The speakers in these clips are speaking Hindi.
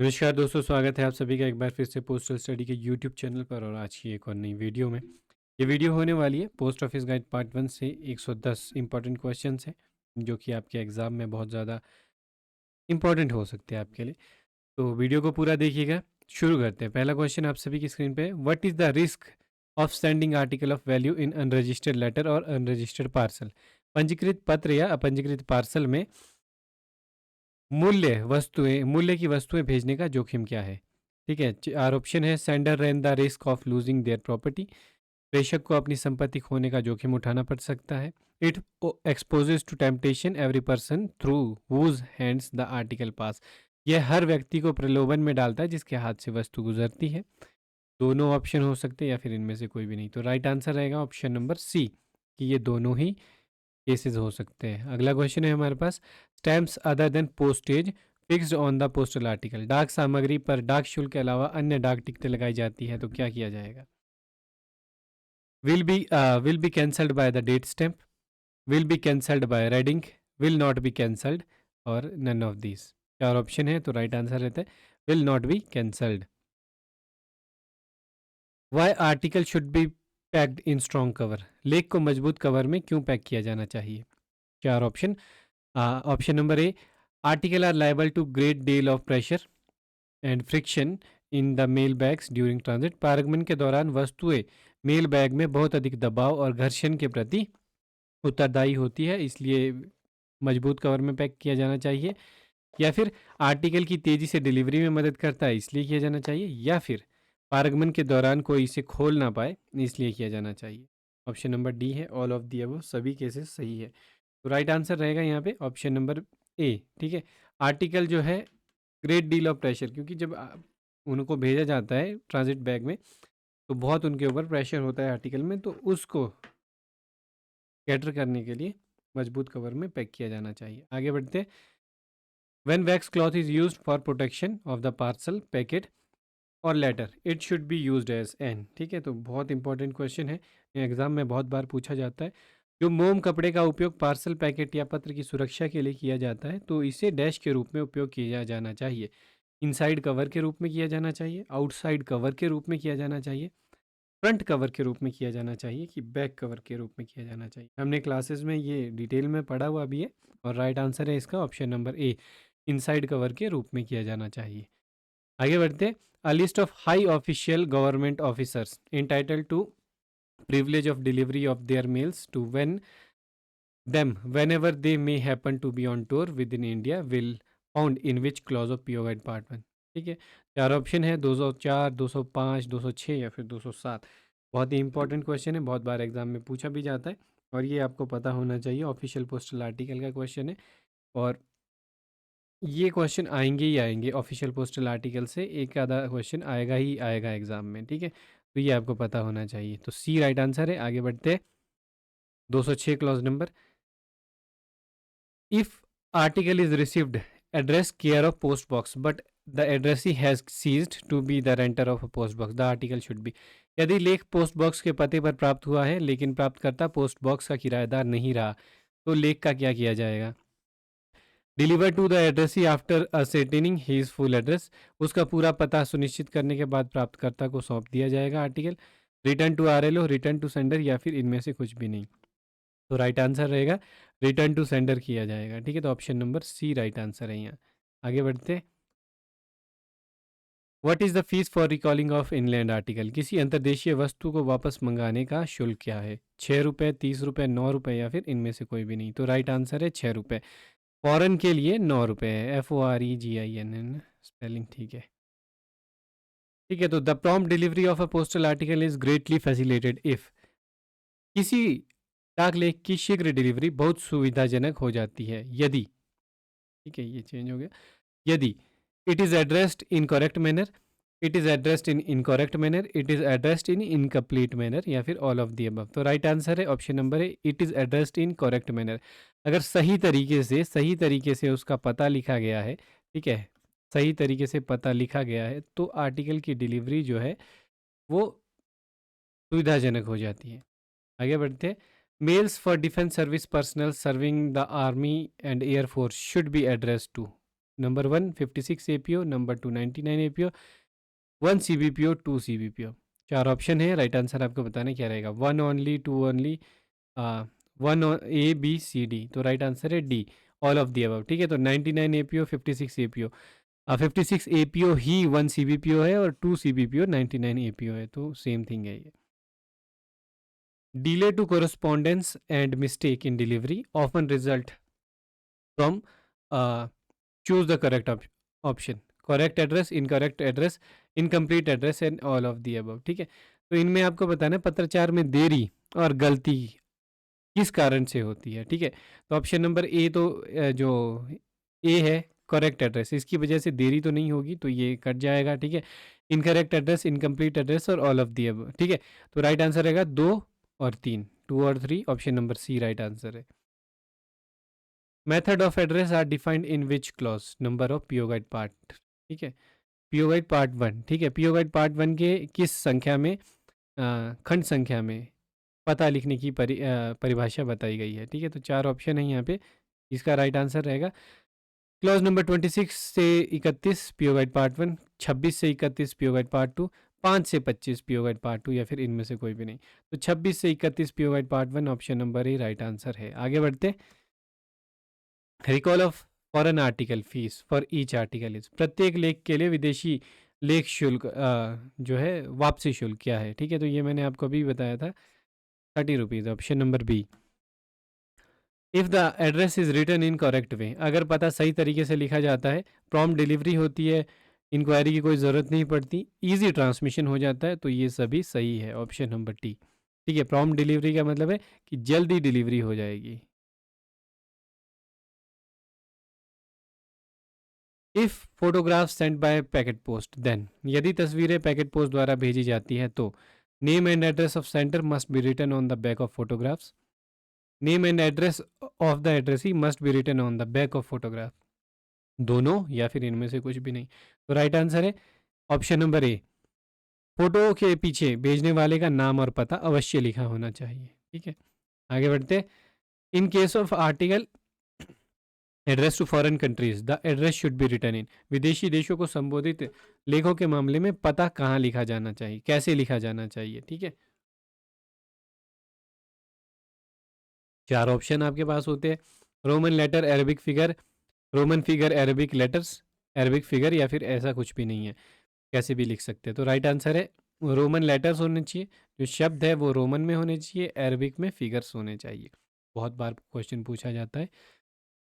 नमस्कार दोस्तों, स्वागत है आप सभी का एक बार फिर से पोस्टल स्टडी के यूट्यूब चैनल पर और आज की एक और नई वीडियो में। ये वीडियो होने वाली है पोस्ट ऑफिस गाइड पार्ट 1 से 110 इंपॉर्टेंट क्वेश्चंस हैं जो कि आपके एग्ज़ाम में बहुत ज़्यादा इंपॉर्टेंट हो सकते हैं आपके लिए। तो वीडियो को पूरा देखिएगा। शुरू करते हैं। पहला क्वेश्चन आप सभी की स्क्रीन पे है। What is the risk of sending article of value in unregistered letter और अनरजिस्टर्ड पार्सल? पंजीकृत पत्र या अपंजीकृत पार्सल में मूल्य की वस्तुएं भेजने का जोखिम क्या है? ठीक है, चार ऑप्शन है। Sender run the risk of losing their property. प्रेषक को अपनी संपत्ति खोने का जोखिम उठाना पड़ सकता है। It exposes to temptation every person through whose hands the article pass. यह हर व्यक्ति को प्रलोभन में डालता है जिसके हाथ से वस्तु गुजरती है। दोनों ऑप्शन हो सकते हैं या फिर इनमें से कोई भी नहीं। तो राइट आंसर रहेगा ऑप्शन नंबर सी कि ये दोनों ही केसेस हो सकते हैं। अगला क्वेश्चन है हमारे पास। Stamps other than postage fixed on the postal article. डाक सामग्री पर डाक शुल्क के अलावा अन्य डाक टिकटें लगाई जाती है तो क्या किया जाएगा? Will be cancelled by the date stamp, will be cancelled by reading, will not be cancelled और नन ऑफ दिस। चार ऑप्शन है तो राइट आंसर रहता है will not be cancelled. Why article should be packed in strong cover. लेख को मजबूत कवर में क्यों पैक किया जाना चाहिए? चार option. Option number A, article are liable to great deal of pressure and friction in the mail bags during transit. पारगमन के दौरान वस्तुएं मेल बैग में बहुत अधिक दबाव और घर्षण के प्रति उत्तरदायी होती है, इसलिए मजबूत कवर में पैक किया जाना चाहिए। या फिर आर्टिकल की तेज़ी से डिलीवरी में मदद करता है इसलिए किया जाना चाहिए। या फिर पारगमन के दौरान कोई इसे खोल ना पाए इसलिए किया जाना चाहिए। ऑप्शन नंबर डी है ऑल ऑफ दी अबव, सभी केसेस सही है। तो राइट आंसर रहेगा यहाँ पे ऑप्शन नंबर ए। ठीक है, आर्टिकल जो है ग्रेट डील ऑफ प्रेशर, क्योंकि जब उनको भेजा जाता है ट्रांजिट बैग में तो बहुत उनके ऊपर प्रेशर होता है आर्टिकल में, तो उसको कैटर करने के लिए मजबूत कवर में पैक किया जाना चाहिए। आगे बढ़ते हैं। When wax cloth is used for protection of the parcel packet और letter it should be used as an. ठीक है, तो बहुत इंपॉर्टेंट क्वेश्चन है, एग्जाम में बहुत बार पूछा जाता है। जो मोम कपड़े का उपयोग पार्सल पैकेट या पत्र की सुरक्षा के लिए किया जाता है तो इसे डैश के रूप में उपयोग किया जाना चाहिए। इनसाइड कवर के रूप में किया जाना चाहिए, आउटसाइड कवर के रूप में किया जाना चाहिए, फ्रंट कवर के रूप में किया जाना चाहिए कि बैक कवर के रूप में किया जाना चाहिए। हमने क्लासेस में ये डिटेल में पढ़ा हुआ भी है और राइट आंसर है इसका option number A, inside cover के रूप में किया जाना चाहिए। आगे बढ़ते हैं। A list of high official government officers entitled to privilege of delivery of their mails to them whenever they may happen to be on tour within India will found in which clause of PO Guide Part 1। ठीक है, चार ऑप्शन है 204, 205, 206 या फिर 207। बहुत ही इंपॉर्टेंट क्वेश्चन है, बहुत बार एग्जाम में पूछा भी जाता है और ये आपको पता होना चाहिए। ऑफिशियल पोस्टल आर्टिकल का क्वेश्चन है और ये क्वेश्चन आएंगे ही आएंगे। ऑफिशियल पोस्टल आर्टिकल से एक आधा क्वेश्चन आएगा ही आएगा एग्जाम में। ठीक है, तो ये आपको पता होना चाहिए। तो सी राइट आंसर है। आगे बढ़ते हैं। 206 clause number. If article is received address care of post box but the addressee has ceased to be the renter of a post box the article should be. यदि लेख पोस्ट बॉक्स के पते पर प्राप्त हुआ है लेकिन प्राप्तकर्ता पोस्ट बॉक्स का किराएदार नहीं रहा तो लेख का क्या किया जाएगा? Deliver to the addressee after ascertaining his full address. उसका पूरा पता सुनिश्चित करने के बाद प्राप्तकर्ता को सौंप दिया जाएगा article. Return to RLO, return to sender या फिर इनमें से कुछ भी नहीं। तो राइट आंसर रहेगा रिटर्न टू सेंडर किया जाएगा। ठीक है, तो option number C right answer है यहाँ। आगे बढ़ते हैं। What is the fees for recalling of inland article. किसी अंतर्देशीय वस्तु को वापस मंगाने का शुल्क क्या है? 6 रुपये, 30 रुपये, 9 रुपये या फिर इनमें से कोई भी नहीं। तो राइट आंसर है 6 रुपये। फॉरेन के लिए 9 रुपये है, FOREGIN स्पेलिंग ठीक है। ठीक है, तो the prompt delivery of a postal article is greatly facilitated if. किसी डाक लेख की शीघ्र डिलीवरी बहुत सुविधाजनक हो जाती है यदि। ठीक है, ये चेंज हो गया। यदि it is addressed in correct manner, it is addressed in incorrect manner, it is addressed in incomplete manner या फिर ऑल ऑफ दी अबव। तो राइट आंसर है ऑप्शन नंबर है it is addressed in correct manner. अगर सही तरीके से उसका पता लिखा गया है, ठीक है, सही तरीके से पता लिखा गया है तो आर्टिकल की डिलीवरी जो है वो सुविधाजनक हो जाती है। आगे बढ़ते हैं। Mails for defence service personnel serving the army and air force should be address to number 1 56 APO, number 2 99 APO, 1 CBPO, 2 CBPO। 4 option है, राइट आंसर आपको बताना क्या रहेगा। 1 ओनली, 2 ओनली, 1 ABCD। तो राइट आंसर है D, all of the above. ठीक है, तो 99 APO, 56 APO, 56 APO ही 1 CBPO है और 2 CBPO 99 APO है, तो सेम थिंग है ये। Delay to correspondence and mistake in delivery often result from choose the correct option, correct address, incorrect address, incomplete address and all of the above। ठीक है, तो इनमें आपको बताना है पत्राचार में देरी और गलती किस कारण से होती है। ठीक है, तो ऑप्शन नंबर ए तो जो ए है करेक्ट एड्रेस, इसकी वजह से देरी तो नहीं होगी, तो ये कट जाएगा। ठीक है, इनकरेक्ट एड्रेस, इनकम्प्लीट एड्रेस और ऑल ऑफ दी अबव। ठीक है, तो राइट आंसर रहेगा 2 और 3, 2 और 3, option number C right answer है। Method of address are defined in which clause, number of PO guide part. ठीक है, पीओ गाइड पार्ट 1। ठीक है, पीओ गाइड पार्ट 1 के किस संख्या में, खंड संख्या में पता लिखने की परिभाषा बताई गई है। ठीक है, तो 4 ऑप्शन है यहाँ पे, इसका राइट आंसर रहेगा क्लॉज नंबर 26 से 31 पीओ गाइड पार्ट 1, 26 से 31 पीओ गाइड पार्ट 2, 5 से 25 पीओ गाइड पार्ट 2, या फिर इनमें से कोई भी नहीं। तो 26 से 31 PO guide part 1, option number ए राइट आंसर है। आगे बढ़ते, recall of foreign article fees for each article is, प्रत्येक लेख के लिए विदेशी लेख शुल्क जो है वापसी शुल्क क्या है। ठीक है, तो ये मैंने आपको अभी बताया था, 30 rupees, option number B. If the address is written in correct way, अगर पता सही तरीके से लिखा जाता है, प्रॉम्प्ट डिलीवरी होती है, इंक्वायरी की कोई ज़रूरत नहीं पड़ती, इजी ट्रांसमिशन हो जाता है, तो ये सभी सही है, ऑप्शन नंबर टी। ठीक है, प्रॉम्प्ट डिलीवरी का मतलब है कि जल्दी डिलीवरी हो जाएगी। If photograph sent by packet post then, यदि तस्वीरें पैकेट पोस्ट द्वारा भेजी जाती हैं तो name and address of sender must be written on the back of photographs, name and address of the addressee must be written on the back of photograph, दोनों या फिर इनमें से कुछ भी नहीं। तो राइट आंसर है ऑप्शन नंबर ए, फोटो के पीछे भेजने वाले का नाम और पता अवश्य लिखा होना चाहिए। ठीक है, आगे बढ़ते, in case of article address to foreign countries the address should be written in, विदेशी देशों को संबोधित लेखों के मामले में पता कहाँ लिखा जाना चाहिए, कैसे लिखा जाना चाहिए। ठीक है, 4 ऑप्शन आपके पास होते हैं, Roman letter, Arabic figure, Roman figure, Arabic letters, Arabic figure, या फिर ऐसा कुछ भी नहीं है, कैसे भी लिख सकते हैं। तो राइट आंसर है रोमन लेटर्स होने चाहिए, जो शब्द है वो रोमन में होने चाहिए, अरबिक में फिगर्स होने चाहिए। बहुत बार क्वेश्चन पूछा जाता है,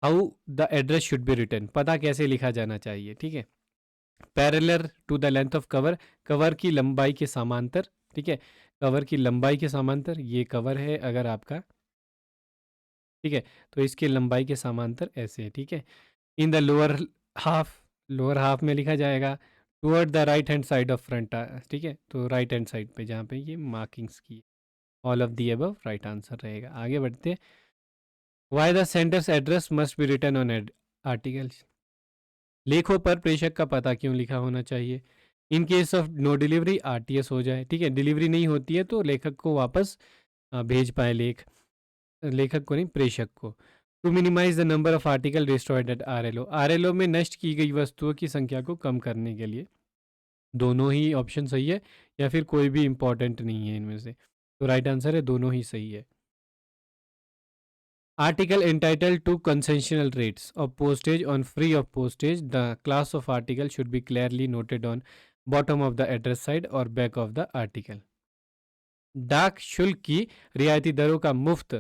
how the address should be written, पता कैसे लिखा जाना चाहिए। ठीक है, parallel to the length of cover, cover की लंबाई के समांतर। ठीक है, कवर की लंबाई के समांतर, ये कवर है अगर आपका, ठीक है, तो इसके लंबाई के समांतर ऐसे है। ठीक है, in the lower half, lower half में लिखा जाएगा, toward the right hand side of front. ठीक है, तो राइट हैंड साइड पे जहाँ पे ये मार्किंग्स की, all of the above right answer रहेगा। आगे बढ़ते, why the sender's address must be written on articles, लेखों पर प्रेषक का पता क्यों लिखा होना चाहिए। In case of no delivery RTS हो जाए। ठीक है, डिलीवरी नहीं होती है तो लेखक को वापस भेज पाए लेखक को नहीं, प्रेषक को। To minimise the number of article destroyed at RLO, RLO में नष्ट की गई वस्तुओं की संख्या को कम करने के लिए। दोनों ही ऑप्शन सही है, या फिर कोई भी इंपॉर्टेंट नहीं है इनमें से, तो राइट आंसर है दोनों ही सही है। Article entitled to concessional rates of postage on free of postage. The class of article should be clearly noted on bottom of the address side or back of the article. डाक शुल्क की रियायती दरों का मुफ्त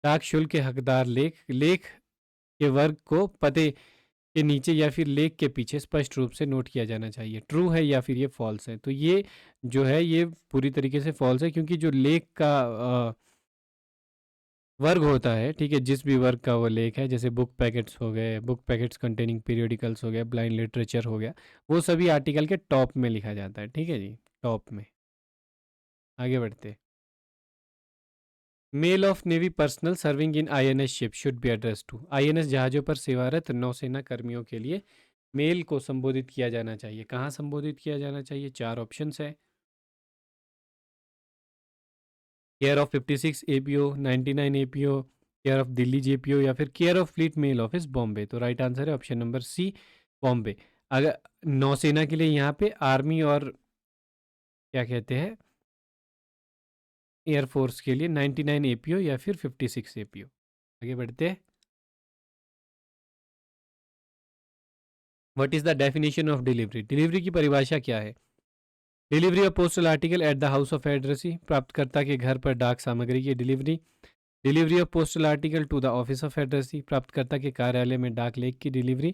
डाक शुल्क के हकदार लेख लेख के वर्ग को पते के नीचे या फिर लेख के पीछे स्पष्ट रूप से नोट किया जाना चाहिए। ट्रू है या फिर ये फॉल्स है, तो ये जो है ये पूरी तरीके से फॉल्स है, क्योंकि जो लेख का वर्ग होता है, ठीक है, जिस भी वर्ग का वो लेख है, जैसे बुक पैकेट्स हो गए, बुक पैकेट्स कंटेनिंग पीरियडिकल्स हो गया, ब्लाइंड लिटरेचर हो गया, वो सभी आर्टिकल के टॉप में लिखा जाता है। ठीक है जी, टॉप में। आगे बढ़ते, mail of navy personnel serving in INS ship should be address to, INS जहाज़ों पर सेवारत नौसेना कर्मियों के लिए मेल को संबोधित किया जाना चाहिए। कहाँ संबोधित किया जाना चाहिए, 4 ऑप्शंस है, care of 56 APO, 99 APO, care of Delhi JPO, या फिर care of fleet mail office Bombay. तो राइट आंसर है ऑप्शन नंबर सी, बॉम्बे। अगर नौसेना के लिए यहाँ पे आर्मी और क्या कहते हैं एयरफोर्स के लिए 99 एपीओ या फिर 56 एपीओ। आगे बढ़ते हैं। What is the definition of delivery? Delivery की परिभाषा क्या है? Delivery of postal article at the house of addressee, प्राप्तकर्ता के घर पर डाक सामग्री की delivery. Delivery of postal article to the office of addressee, प्राप्तकर्ता के कार्यालय में डाक लेख की delivery.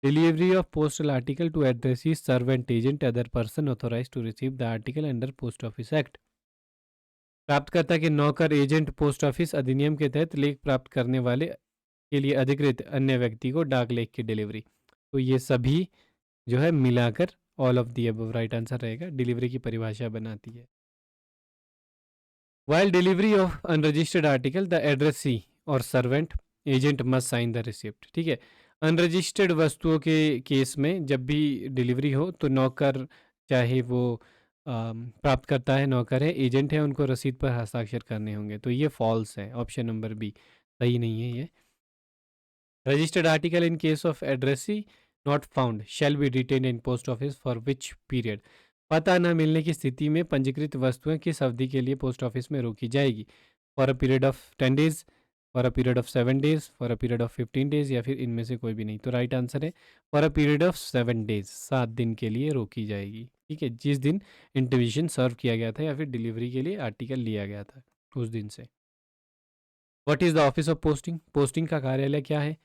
Delivery of postal article to addressee servant agent other person authorise to receive the article under post office act, प्राप्तकर्ता के नौकर एजेंट पोस्ट ऑफिस अधिनियम के तहत लेख प्राप्त करने वाले के लिए अधिकृत अन्य व्यक्ति को डाक लेख की डिलीवरी। तो ये सभी जो है मिलाकर all of the above right answer रहेगा, डिलीवरी की परिभाषा बनाती है। While delivery of unregistered article the addressee और servant agent must sign the receipt. ठीक है, अनरजिस्टर्ड वस्तुओं के केस में जब भी डिलीवरी हो तो नौकर, चाहे वो प्राप्तकर्ता है, नौकर है, एजेंट है, उनको रसीद पर हस्ताक्षर करने होंगे। तो ये फॉल्स है, ऑप्शन नंबर बी सही नहीं है ये। Registered article in case of addressee not found shall be detain in post office for which period, पता न मिलने की स्थिति में पंजीकृत वस्तुएं किस अवधि के लिए पोस्ट ऑफिस में रोकी जाएगी? For a period of 10 days, for a period of 7 days, for a period of 15 days, या फिर इनमें से कोई भी नहीं। तो राइट आंसर है for a period of 7 days, 7 दिन के लिए रोकी जाएगी। ठीक है, जिस दिन इंटीमेशन सर्व किया गया था या फिर डिलीवरी के लिए आर्टिकल लिया गया था उस दिन से। What is the office of posting? Posting का कार्यालय क्या है?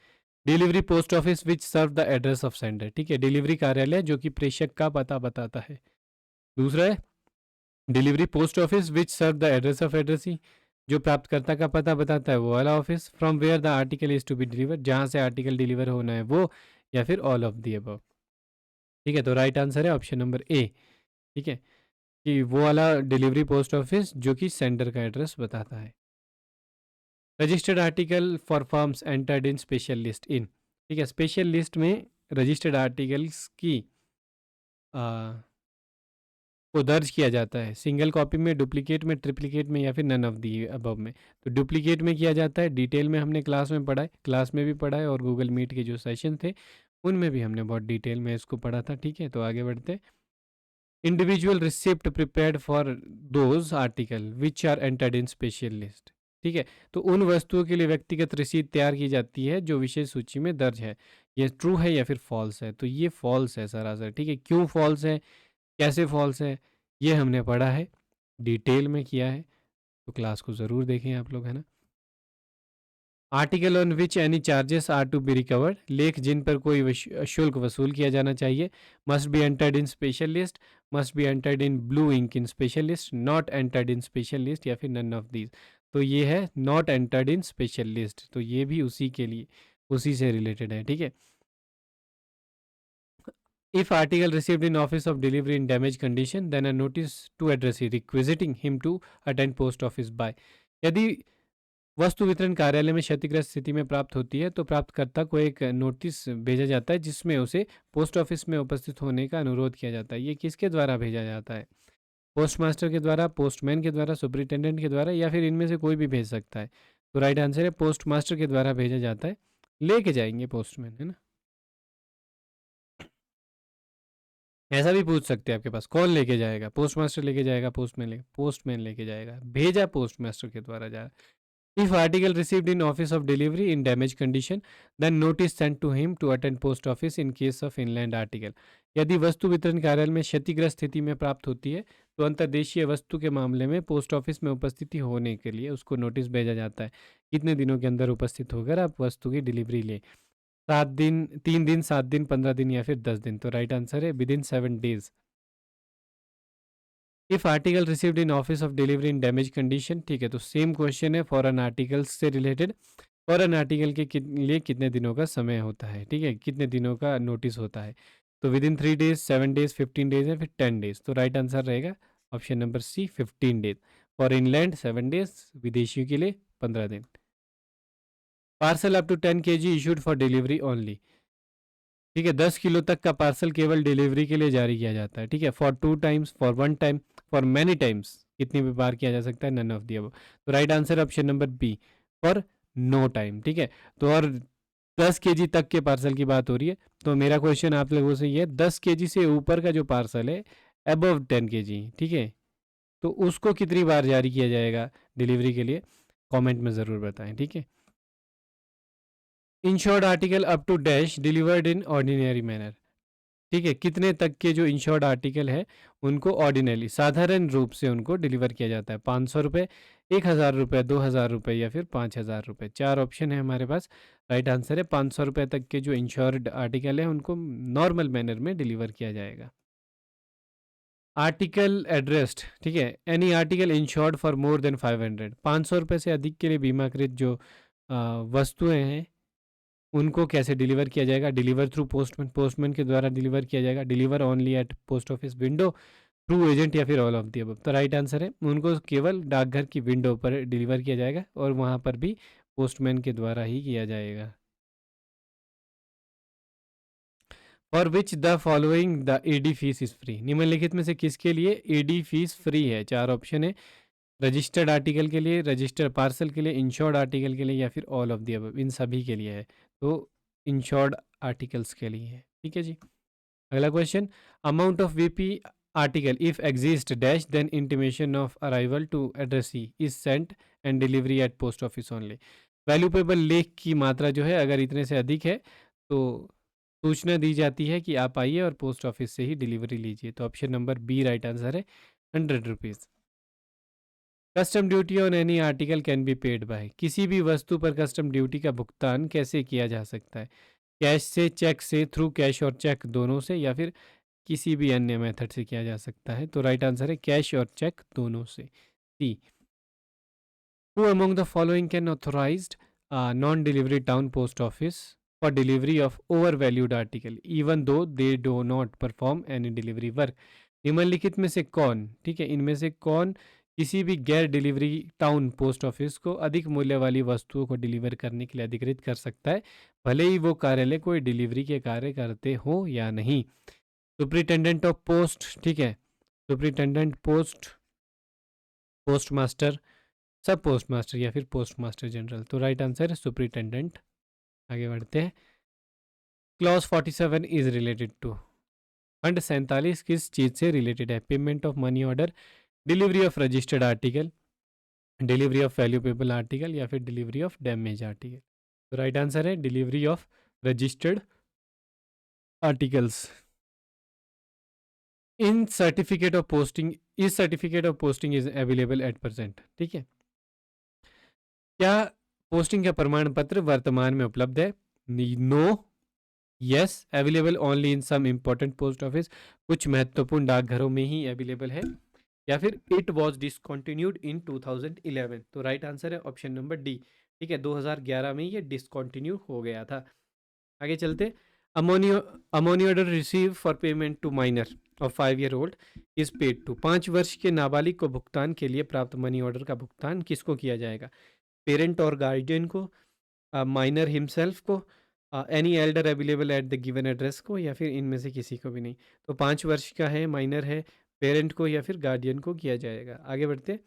Delivery post office which serve the address of sender. ठीक है, डिलीवरी कार्यालय जो कि प्रेषक का पता बताता है। दूसरा है delivery post office which serve the address of addressee, जो प्राप्तकर्ता का पता बताता है वो वाला office. From where the article is to be deliver, जहां से आर्टिकल डिलीवर होना है वो, या फिर ऑल ऑफ दी अबव। ठीक है, तो राइट आंसर है ऑप्शन नंबर ए। ठीक है, कि वो वाला डिलीवरी पोस्ट ऑफिस जो कि सेंडर का एड्रेस बताता है। Registered article for firms entered in special list in. ठीक है, स्पेशल लिस्ट में रजिस्टर्ड आर्टिकल्स की को दर्ज किया जाता है सिंगल कॉपी में, डुप्लीकेट में, ट्रिप्लीकेट में, या फिर नन ऑफ दी अबव में। तो डुप्लीकेट में किया जाता है, डिटेल में हमने क्लास में पढ़ा है, क्लास में भी पढ़ा है, और गूगल मीट के जो सेशन थे उनमें भी हमने बहुत डिटेल में इसको पढ़ा था। ठीक है, तो आगे बढ़ते हैं। Individual receipt prepared for those article which are entered in special list. ठीक है, तो उन वस्तुओं के लिए व्यक्तिगत रसीद तैयार की जाती है जो विशेष सूची में दर्ज है। ये ट्रू है या फिर फॉल्स है? तो ये फॉल्स है सरासर। ठीक है, क्यों फॉल्स है, कैसे फॉल्स है, ये हमने पढ़ा है, डिटेल में किया है, तो क्लास को ज़रूर देखें आप लोग, है ना। Article on which any charges are to be recovered, लेख जिन पर कोई शुल्क वसूल किया जाना चाहिए। Must be entered in special list, must be entered in blue ink in special list, not entered in special list, या फिर नन ऑफ दीज। तो ये है not entered in special list, तो ये भी उसी के लिए, उसी से रिलेटेड है। ठीक है, if article received in office of delivery in damaged condition, then a notice to addressee requisiting him to attend post office by। यदि वस्तु वितरण कार्यालय में क्षतिग्रस्त स्थिति में प्राप्त होती है तो प्राप्तकर्ता को एक नोटिस भेजा जाता है जिसमें उसे पोस्ट ऑफिस में उपस्थित होने का अनुरोध किया जाता है। ये किसके द्वारा भेजा जाता है? पोस्ट मास्टर के द्वारा, पोस्टमैन के द्वारा, सुपरिटेंडेंट के द्वारा, या फिर इनमें से कोई भी भेज सकता है? तो राइट आंसर है पोस्ट मास्टर के द्वारा भेजा जाता है, लेके जाएंगे पोस्टमैन, है ना। ऐसा भी पूछ सकते हैं आपके पास, कौन लेके जाएगा? पोस्ट मास्टर लेके जाएगा, पोस्टमैन लेके जाएगा, भेजा पोस्ट मास्टर के द्वारा जा रहा है। If article received in office of delivery in damage condition, then notice sent to him to attend post office in case of inland article. यदि वस्तु वितरण कार्यालय में क्षतिग्रस्त स्थिति में प्राप्त होती है तो अंतर्देशीय वस्तु के मामले में पोस्ट ऑफिस में उपस्थिति होने के लिए उसको नोटिस भेजा जाता है। कितने दिनों के अंदर उपस्थित होकर आप वस्तु की डिलीवरी लें? 7 दिन, 3 दिन, 7 दिन, 15 दिन, या फिर 10 दिन। तो राइट आंसर है with in 7 days. If article received in office of delivery in damage condition. ठीक है, तो सेम क्वेश्चन है फॉर एन आर्टिकल से रिलेटेड। फॉर एन आर्टिकल के लिए कितने दिनों का समय होता है? ठीक है, कितने दिनों का नोटिस होता है? तो within 3 days, 7 days, 15 days, या फिर 10 डेज। तो राइट आंसर रहेगा option number C 15 days. For inland 7 days, विदेशियों के लिए 15 दिन। Parcel up to 10 kg issued for delivery only. ठीक है, 10 किलो तक का पार्सल केवल डिलीवरी के लिए जारी किया जाता है। ठीक है, for 2 times, for 1 time, for many times, कितनी भी बार किया जा सकता है? None of the above. तो right answer option number B for no time. ठीक है, तो और 10 केजी तक के पार्सल की बात हो रही है। तो मेरा क्वेश्चन आप लोगों से ये है, 10 केजी से ऊपर का जो पार्सल है, अबव 10 केजी, ठीक है, तो उसको कितनी बार जारी किया जाएगा डिलीवरी के लिए? कमेंट में ज़रूर बताएं, ठीक है। Insured article up to dash delivered in ordinary manner, ठीक है, कितने तक के जो इंश्योर्ड आर्टिकल है उनको ऑर्डिनरी साधारण रूप से उनको डिलीवर किया जाता है? 500 रुपये, 1000 रुपये, 2000 रुपये या फिर 5000 रुपये। चार ऑप्शन है हमारे पास। राइट आंसर है 500 रुपये तक के जो इंश्योर्ड आर्टिकल है उनको नॉर्मल मैनर में डिलीवर किया जाएगा। आर्टिकल एड्रेस्ड, ठीक है, any article insured for more than 500, 500 रुपये से अधिक के लिए बीमाकृत जो वस्तुएं हैं उनको कैसे डिलीवर किया जाएगा? डिलीवर थ्रू पोस्टमैन, पोस्टमैन के द्वारा डिलीवर किया जाएगा। Deliver only at post office window, through agent, या फिर ऑल ऑफ दी अबव। तो राइट आंसर है उनको केवल डाकघर की विंडो पर डिलीवर किया जाएगा और वहाँ पर भी पोस्टमैन के द्वारा ही किया जाएगा। For which the following the AD fee is free, निम्नलिखित में से किसके लिए एडी फीस फ्री है? चार ऑप्शन है। रजिस्टर्ड आर्टिकल के लिए, रजिस्टर्ड पार्सल के लिए, इंश्योर्ड आर्टिकल के लिए या फिर ऑल ऑफ दी अबव, इन सभी के लिए है। तो इंश्योर्ड आर्टिकल्स के लिए है, ठीक है जी। अगला question, amount of VP article if exist dash then intimation of arrival to addressee is sent and delivery at post office only. Value payable लेख की मात्रा जो है अगर इतने से अधिक है तो सूचना दी जाती है कि आप आइए और पोस्ट ऑफिस से ही डिलीवरी लीजिए। तो option number B right answer है, 100 rupees. Custom duty on any article can be paid by, किसी भी वस्तु पर कस्टम ड्यूटी का भुगतान कैसे किया जा सकता है? कैश से, चेक से, थ्रू कैश और चेक दोनों से, या फिर किसी भी अन्य मेथड से किया जा सकता है? तो राइट आंसर है कैश और चेक दोनों से, C. Who among the following can authorised non delivery town post office for delivery of over valued article even though they do not perform any delivery work? निम्नलिखित में से कौन, ठीक है, इनमें से कौन किसी भी गैर डिलीवरी टाउन पोस्ट ऑफिस को अधिक मूल्य वाली वस्तुओं को डिलीवर करने के लिए अधिकृत कर सकता है, भले ही वो कार्यालय कोई डिलीवरी के कार्य करते हो या नहीं? सुप्रिटेंडेंट ऑफ पोस्ट, ठीक है, सुप्रिटेंडेंट पोस्ट, पोस्ट मास्टर, सब पोस्ट मास्टर या फिर पोस्ट मास्टर जनरल? तो राइट आंसर है सुप्रिटेंडेंट। आगे बढ़ते हैं। क्लॉज 47 इज रिलेटेड टू, खंड 47 किस चीज से रिलेटेड है? Payment of money order, delivery of registered article, delivery of valuable article या फिर डिलीवरी ऑफ डैमेज आर्टिकल? तो राइट आंसर है delivery of registered articles. In certificate of posting, इस certificate of posting is available at present, ठीक है, क्या पोस्टिंग का प्रमाण पत्र वर्तमान में उपलब्ध है? No, yes, available only in some important post office, कुछ महत्वपूर्ण डाकघरों में ही अवेलेबल है, या फिर इट वॉज डिसकॉन्टिन्यूड इन 2011? तो राइट आंसर है ऑप्शन नंबर डी, ठीक है, 2011 में ये डिसकॉन्टिन्यू हो गया था। आगे चलते। A money order receive for payment to minor of 5 year old is paid to, 5 वर्ष के नाबालिग को भुगतान के लिए प्राप्त मनी ऑर्डर का भुगतान किसको किया जाएगा? पेरेंट और गार्जियन को, माइनर हिमसेल्फ को, any Elder available at the given address को, या फिर इनमें से किसी को भी नहीं? तो 5 वर्ष का है, माइनर है, पेरेंट को या फिर गार्डियन को किया जाएगा। आगे बढ़ते।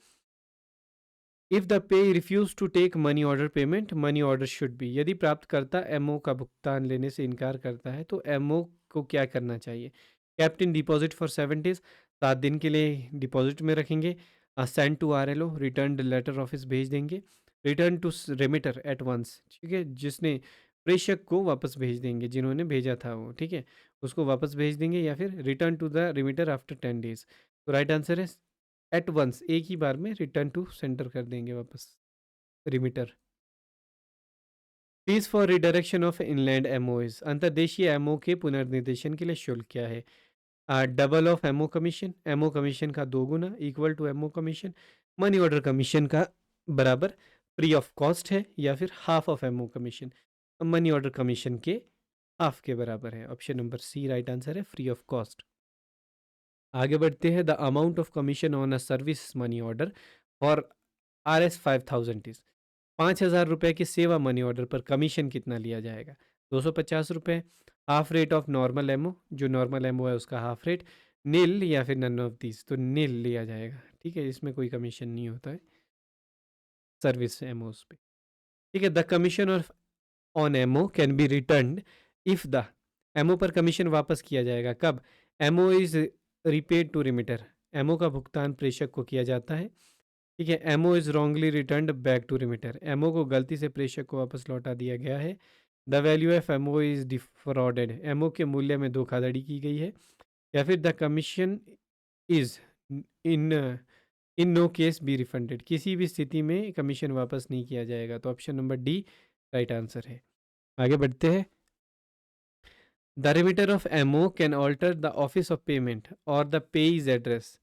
If the payee refuse to take money order payment, money order should be, यदि प्राप्तकर्ता एमओ का भुगतान लेने से इनकार करता है तो एमओ को क्या करना चाहिए? कैप्टन डिपॉजिट फॉर 7 days, 7 दिन के लिए डिपॉजिट में रखेंगे। Send to RLO, return letter office भेज देंगे। Return to remitter at once, ठीक है, जिसने प्रेषक को वापस भेज देंगे, जिन्होंने भेजा था वो, ठीक है, उसको वापस भेज देंगे, या फिर return to the remitter after 10 days? तो राइट आंसर है एट वंस, एक ही बार में रिटर्न टू सेंटर कर देंगे वापस, remitter. Fees for redirection of inland MOs, अंतर्देशीय एमओ के पुनर्निर्देशन के लिए शुल्क क्या है? डबल ऑफ एमओ कमीशन का 2 गुना, equal to MO commission, money order commission का बराबर, फ्री ऑफ कॉस्ट है, या फिर half of MO commission? Money order commission के हाफ के बराबर है। Option number C right answer है, फ्री ऑफ कॉस्ट। आगे बढ़ते हैं। The amount of commission on a service money order for RS 5000 is, 5,000 रुपये की सेवा मनी ऑर्डर पर कमीशन कितना लिया जाएगा? 250 रुपये, half rate of normal MO, जो नॉर्मल एमओ है उसका हाफ रेट, नील, या फिर नन ऑफ दिस? तो नील लिया जाएगा, ठीक है, इसमें कोई कमीशन नहीं होता है सर्विस एमओस पे, ठीक है। The commission of on MO can be return if the MO पर कमीशन वापस किया जाएगा कब? MO is repaid to remitter, MO का भुगतान प्रेषक को किया जाता है। ठीक है, MO is wrongly return back to remitter, MO को गलती से प्रेषक को वापस लौटा दिया गया है। The value of MO is defrauded, MO के मूल्य में धोखाधड़ी की गई है। या फिर the commission is in in no case be refunded, किसी भी स्थिति में कमीशन वापस नहीं किया जाएगा। तो option number D right answer है। आगे बढ़ते हैं। The remitter of MO can alter the office of payment और द पेइज एड्रेस,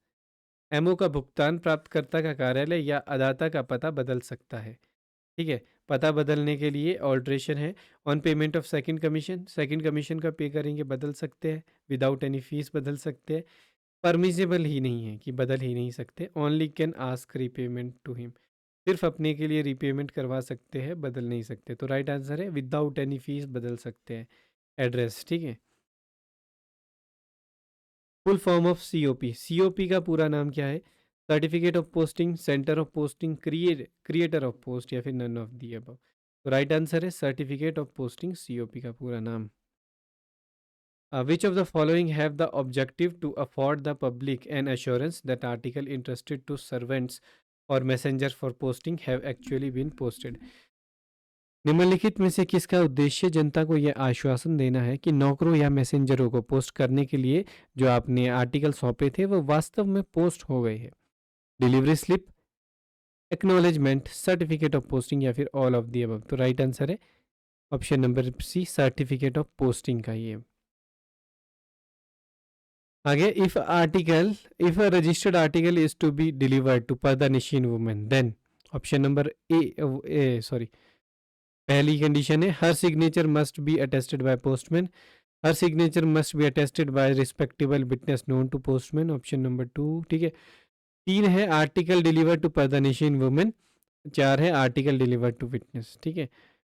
एमओ का भुगतान प्राप्तकर्ता का कार्यालय या अदाता का पता बदल सकता है। ठीक है, पता बदलने के लिए ऑल्ट्रेशन है। On payment of second commission, second commission का पे करेंगे बदल सकते हैं। विदाउट एनी फीस बदल सकते हैं। परमिसेबल ही नहीं है कि बदल ही नहीं सकते। Only can ask repayment to him, सिर्फ अपने के लिए रीपेमेंट करवा सकते हैं, बदल नहीं सकते। तो राइट आंसर है विदाउट एनी फीस बदल सकते हैं एड्रेस। ठीक है, full form of COP, COP का पूरा नाम क्या है? Certificate of posting, centre of posting, creator of post, या फिर नन ऑफ दी अबव। तो राइट आंसर है सर्टिफिकेट ऑफ पोस्टिंग, सीओपी का पूरा नाम। Which of the following have the objective to afford the public an assurance that article interested to servants or messengers for posting have actually been posted? निम्नलिखित में से किसका उद्देश्य जनता को यह आश्वासन देना है कि नौकरों या मैसेंजरों को पोस्ट करने के लिए जो आपने आर्टिकल सौंपे थे वो वास्तव में पोस्ट हो गए हैं? Delivery slip, acknowledgement, certificate of posting, या फिर ऑल ऑफ दी अबव। तो राइट आंसर है option number C, certificate of posting का ये। आगे, if a registered article is to be delivered to पर्दानिशीन women then, option number A sorry, पहली कंडीशन है her signature must be attested by postman, her signature must be attested by respectable witness known to postman, option number 2। ठीक है, 3 है आर्टिकल डिलीवर टू पर्दानिशीन वुमेन, 4 है आर्टिकल डिलीवर टू विटनेस। ठीक है,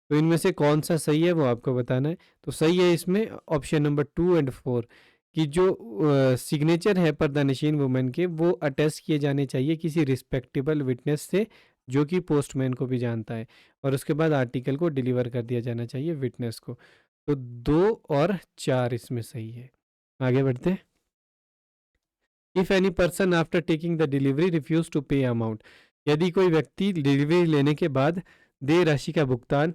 तो इनमें से कौन सा सही है वो आपको बताना है। तो सही है इसमें ऑप्शन नंबर 2 एंड 4 कि जो सिग्नेचर है पर्दानिशीन वुमेन के वो अटेस्ट किए जाने चाहिए किसी रिस्पेक्टेबल विटनेस से जो कि पोस्टमैन को भी जानता है, और उसके बाद आर्टिकल को डिलीवर कर दिया जाना चाहिए विटनेस को। तो 2 और 4 इसमें सही है। आगे बढ़ते हैं। If any person after taking the delivery refuse to pay amount, यदि कोई व्यक्ति डिलीवरी लेने के बाद देय राशि का भुगतान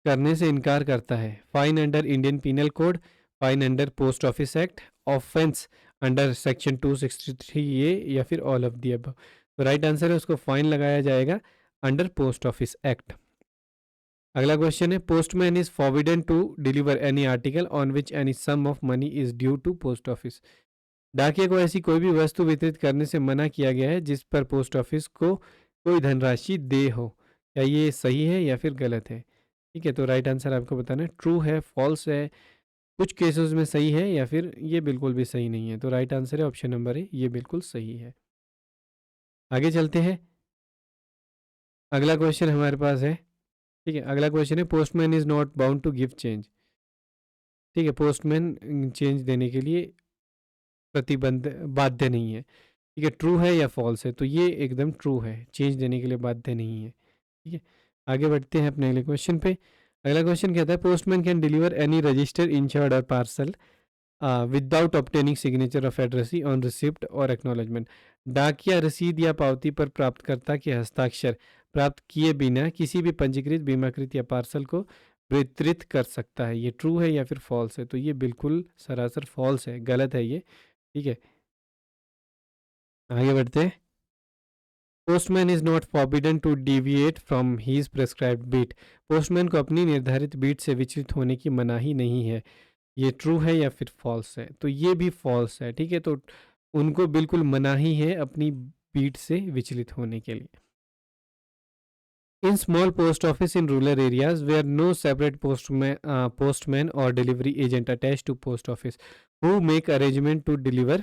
करने से इनकार करता है, fine under Indian penal code, fine under post office act, offence under section 263A, या फिर ऑल ऑफ दी अबव। तो राइट आंसर है उसको फाइन लगाया जाएगा अंडर पोस्ट ऑफिस एक्ट। अगला क्वेश्चन है postman is forbidden to deliver any article on which any sum of money is due to post office, डाकिया को ऐसी कोई भी वस्तु वितरित करने से मना किया गया है जिस पर पोस्ट ऑफिस को कोई धनराशि दे हो। क्या ये सही है या फिर गलत है? ठीक है, तो राइट आंसर आपको बताना है ट्रू है, फॉल्स है, कुछ केसेस में सही है, या फिर ये बिल्कुल भी सही नहीं है। तो राइट आंसर है ऑप्शन नंबर ए, ये बिल्कुल सही है। आगे चलते हैं। अगला क्वेश्चन हमारे पास है। ठीक है, अगला क्वेश्चन है postman is not bound to give change. ठीक है, पोस्टमैन चेंज देने के लिए प्रतिबंध बाध्य नहीं है। ठीक है, ट्रू है या फॉल्स है? तो ये एकदम ट्रू है, चेंज देने के लिए बाध्य नहीं है। ठीक है, आगे बढ़ते हैं अपने अगले क्वेश्चन पे। अगला क्वेश्चन कहता है postman can deliver any register insured और parcel without obtaining signature of addressee on receipt और एक्नॉलेजमेंट, डाकिया रसीद या पावती पर प्राप्तकर्ता के हस्ताक्षर प्राप्त किए बिना किसी भी पंजीकृत, बीमाकृत या पार्सल को वितरित कर सकता है। ये ट्रू है या फिर फॉल्स है? तो ये बिल्कुल सरासर फॉल्स है, गलत है ये। ठीक है, आगे बढ़ते हैं। Postman is not forbidden to deviate from his prescribed beat, postman को अपनी निर्धारित बीट से विचलित होने की मनाही नहीं है। ये ट्रू है या फिर फॉल्स है? तो ये भी फॉल्स है। ठीक है, तो उनको बिल्कुल मनाही है अपनी बीट से विचलित होने के लिए। In small post office in rural areas where no separate postman or delivery agent attached to post office who make arrangement to deliver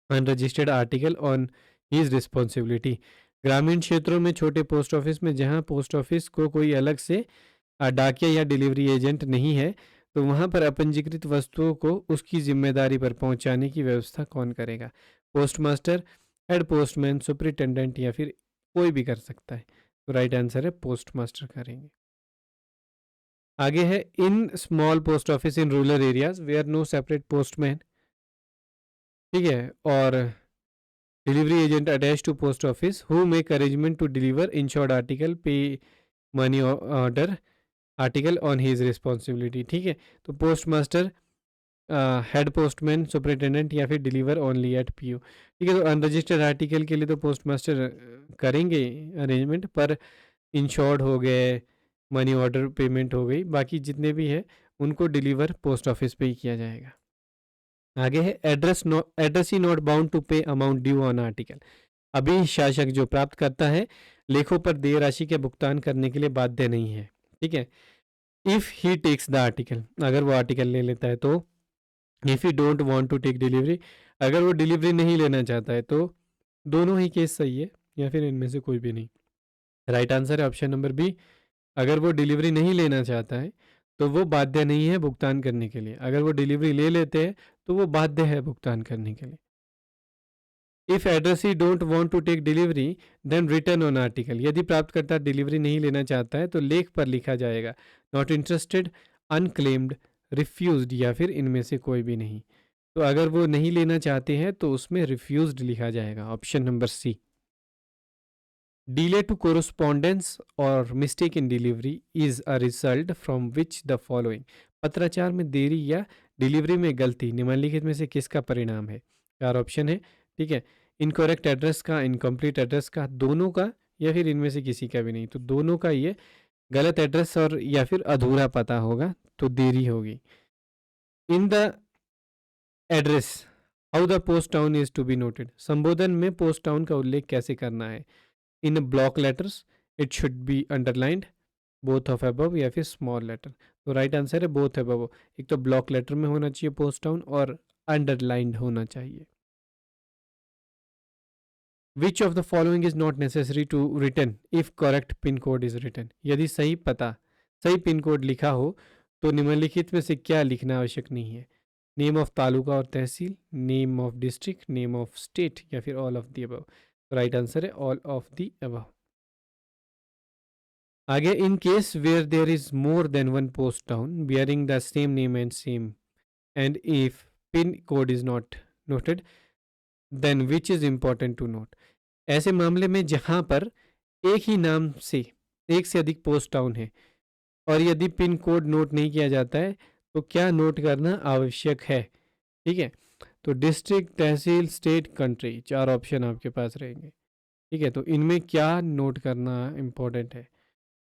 unregistered article on his responsibility, ग्रामीण क्षेत्रों में छोटे पोस्ट ऑफिस में जहां पोस्ट ऑफिस को कोई अलग से डाकिया या डिलीवरी एजेंट नहीं है, तो वहां पर अपंजीकृत वस्तुओं को उसकी जिम्मेदारी पर पहुंचाने की व्यवस्था कौन करेगा? Post master, head postman, superintendent, या फिर कोई भी कर सकता है? तो राइट आंसर है पोस्ट मास्टर करेंगे। आगे है in small post office in rural areas where no separate postman, ठीक है, और delivery agent attach to post office who make arrangement to deliver insured article pay money order article on his responsibility, ठीक है। तो post master, head postman, superintendent या फिर डिलीवर ओनली एट पीओ, ठीक है। तो अनरजिस्टर्ड आर्टिकल के लिए तो पोस्ट मास्टर करेंगे अरेंजमेंट, पर इंश्योर्ड हो गए, मनी ऑर्डर पेमेंट हो गई, बाकी जितने भी है उनको डिलीवर पोस्ट ऑफिस पे ही किया जाएगा। आगे है addressee not bound to pay amount due on article. अभी शासक जो प्राप्त करता है लेखों पर देय राशि के भुगतान करने के लिए बाध्य नहीं है, ठीक है। If he takes the article, अगर वो आर्टिकल ले लेता है तो। If you don't want to take delivery, अगर वो डिलीवरी नहीं लेना चाहता है तो। दोनों ही केस सही है या फिर इनमें से कोई भी नहीं। राइट आंसर है ऑप्शन नंबर बी। अगर वो डिलीवरी नहीं लेना चाहता है तो वो बाध्य नहीं है भुगतान करने के लिए, अगर वो डिलीवरी ले लेते हैं तो वो बाध्य है भुगतान करने के लिए। If addressee don't want to take delivery then return on article, यदि प्राप्तकर्ता डिलीवरी नहीं लेना चाहता है तो लेख पर लिखा जाएगा नॉट इंटरेस्टेड, अनक्लेम्ड, रिफ्यूज्ड या फिर इनमें से कोई भी नहीं। तो अगर वो नहीं लेना चाहते हैं तो उसमें रिफ्यूज्ड लिखा जाएगा, option number C. Delay to correspondence और mistake in delivery is a result from which the following, पत्राचार में देरी या डिलीवरी में गलती निम्नलिखित में से किसका परिणाम है। चार ऑप्शन है, ठीक है। इनकरेक्ट एड्रेस का, इनकम्प्लीट एड्रेस का, दोनों का, या फिर इनमें से किसी का भी नहीं। तो दोनों का ये गलत एड्रेस और या फिर अधूरा पता होगा तो देरी होगी। In the address how the post town is to be noted, संबोधन में पोस्ट टाउन का उल्लेख कैसे करना है। In block letters, it should be underlined, both of above या फिर स्मॉल लेटर। तो राइट आंसर है बोथ अबव। एक तो ब्लॉक लेटर में होना चाहिए पोस्ट टाउन और अंडरलाइंड होना चाहिए। Which of the following is not necessary to return if correct pin code is return, यदि सही पता, सही पिन कोड लिखा हो तो निम्नलिखित में से क्या लिखना आवश्यक नहीं है। नेम ऑफ तालुका और tehsil, name of district, name of state या फिर all of the above. Right answer है ऑल ऑफ द अबव। आगे in case where there is more than one post town bearing the same name and if pin code is not noted then which is important to note, ऐसे मामले में जहां पर एक ही नाम से एक से अधिक पोस्ट टाउन है और यदि पिन कोड नोट नहीं किया जाता है तो क्या नोट करना आवश्यक है, ठीक है। तो डिस्ट्रिक्ट, तहसील, स्टेट, कंट्री, चार ऑप्शन आपके पास रहेंगे, ठीक है। तो इनमें क्या नोट करना इम्पोर्टेंट है,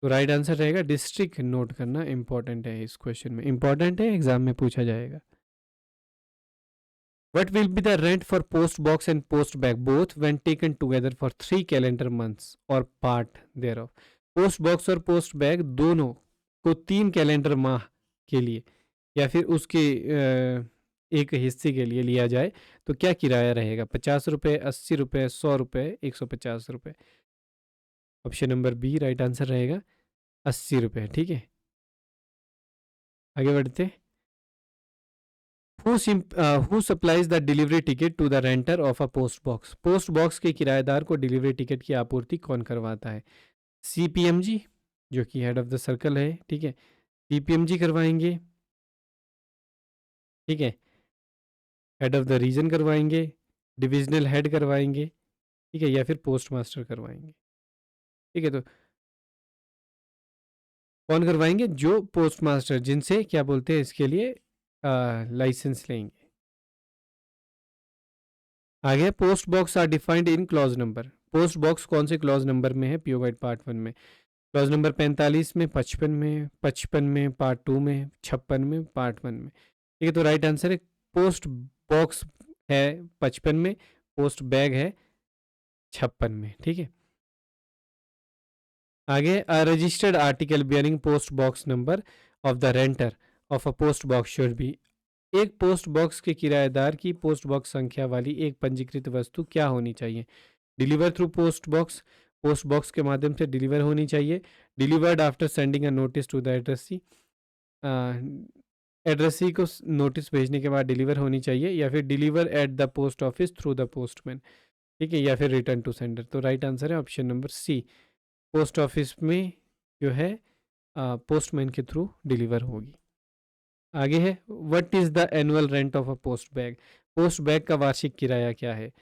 तो राइट आंसर रहेगा डिस्ट्रिक्ट नोट करना इम्पोर्टेंट है। इस क्वेश्चन में इम्पोर्टेंट है, एग्जाम में पूछा जाएगा। What will be the rent for post box and post bag both when taken together for 3 calendar months or part thereof? Post box or post bag दोनों को 3 कैलेंडर माह के लिए या फिर उसके एक हिस्से के लिए लिया जाए तो क्या किराया रहेगा। 50 रुपये, 80 रुपये, 100 रुपये, 150 रुपये। Option number B right answer रहेगा 80 रुपये, ठीक है। आगे बढ़ते। Who supplies the delivery ticket to the renter of a post box, post box के किराएदार को डिलीवरी टिकट की आपूर्ति कौन करवाता है। सीपीएमजी जो कि हेड ऑफ द सर्कल है, ठीक है, सीपीएमजी करवाएंगे, ठीक है, हेड ऑफ द रीजन करवाएंगे, डिविजनल हेड करवाएंगे, ठीक है, या फिर पोस्ट मास्टर करवाएंगे, ठीक है। तो कौन करवाएंगे, जो पोस्ट मास्टर जिनसे क्या बोलते हैं इसके लिए लाइसेंस लेंगे। आगे post box are defined in clause number, post box कौन से क्लॉज नंबर में है पीओ गाइड पार्ट 1 में। क्लॉज नंबर 45 में, 55 में, 55 में, पार्ट 2 में, 56 में, पार्ट 1 में, ठीक है। तो राइट आंसर है पोस्ट बॉक्स है 55 में, पोस्ट बैग है 56 में, ठीक है। आगे अ registered article bearing post box number of the renter of a post box should be, एक पोस्ट बॉक्स के किराएदार की पोस्ट बॉक्स संख्या वाली एक पंजीकृत वस्तु क्या होनी चाहिए। Deliver through post box, post box के माध्यम से डिलीवर होनी चाहिए। Delivered after sending a notice to the addressee, addressee को नोटिस भेजने के बाद डिलीवर होनी चाहिए, या फिर deliver at the post office through the postman, ठीक है, या फिर रिटर्न टू सेंडर। तो राइट आंसर है option number C, post office में जो है पोस्टमैन के थ्रू डिलीवर होगी। आगे है, what is the annual rent of a post bag. Post bag का वार्षिक किराया क्या है?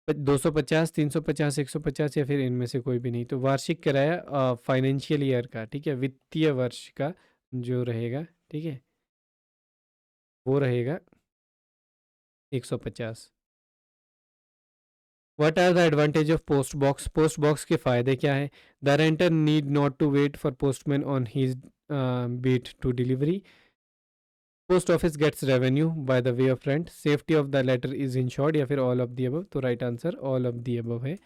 250, 350, 150 या फिर इनमें से कोई भी नहीं। तो वार्षिक किराया फाइनेंशियल ईयर का, ठीक है, वित्तीय वर्ष का जो रहेगा, ठीक है, वो रहेगा 150। What are the advantage of post box. Post box के फ़ायदे क्या है? The renter need not to wait for postman on his beat to delivery. Post office gets revenue by the way of rent. Safety of the letter is insured, या फिर ऑल ऑफ दी अबव। तो right answer all of the above है।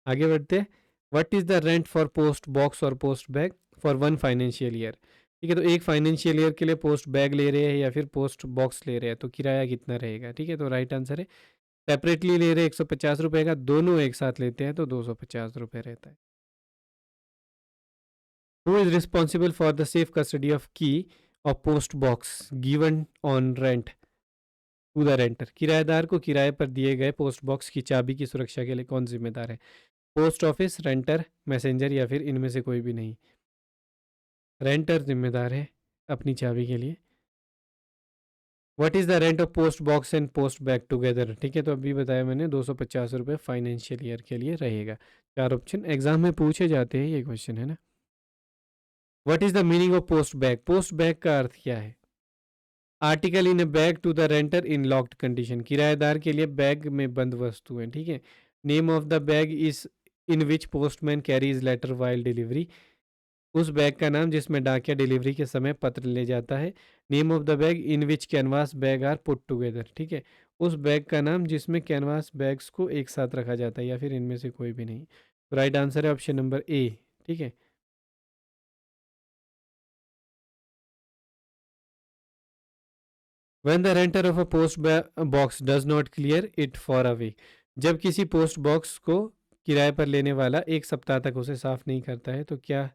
आगे बढ़ते हैं। What is the rent for post box or post bag for one financial year. ठीक है, तो एक फाइनेंशियल ईयर के लिए पोस्ट बैग ले रहे हैं या फिर पोस्ट बॉक्स ले रहे हैं, तो किराया कितना रहेगा? ठीक है, तो राइट आंसर है, सेपरेटली ले रहे हैं 150 रुपये का, दोनों एक साथ लेते हैं तो 250 रुपये रहता है। Who is responsible for the safe custody of key of post box given on rent to the renter. किराएदार को किराए पर दिए गए पोस्ट बॉक्स की चाबी की सुरक्षा के लिए कौन जिम्मेदार है? पोस्ट ऑफिस, रेंटर, मैसेंजर या फिर इनमें से कोई भी नहीं। रेंटर जिम्मेदार है अपनी चाबी के लिए। What is the rent of post box and post bag together. ठीक है, तो अभी बताया मैंने 250 रुपये फाइनेंशियल ईयर के लिए रहेगा। चार ऑप्शन एग्जाम में पूछे जाते हैं, ये क्वेश्चन है ना। What is the meaning of post bag. Post bag का अर्थ क्या है? Article in a bag to the renter in locked condition. किराएदार के लिए बैग में बंद वस्तुएं, ठीक है। Name of the bag is in which postman carries letter while delivery. उस बैग का नाम जिसमें डाकिया डिलीवरी के समय पत्र ले जाता है। Name of the bag in which canvas bag are put together. ठीक है, उस बैग का नाम जिसमें कैनवास बैग्स को एक साथ रखा जाता है, या फिर इनमें से कोई भी नहीं। राइट आंसर है ऑप्शन नंबर ए। ठीक है, when the renter of a post box does not clear it for a week. जब किसी पोस्ट बॉक्स को किराए पर लेने वाला एक सप्ताह तक उसे साफ नहीं करता है तो क्या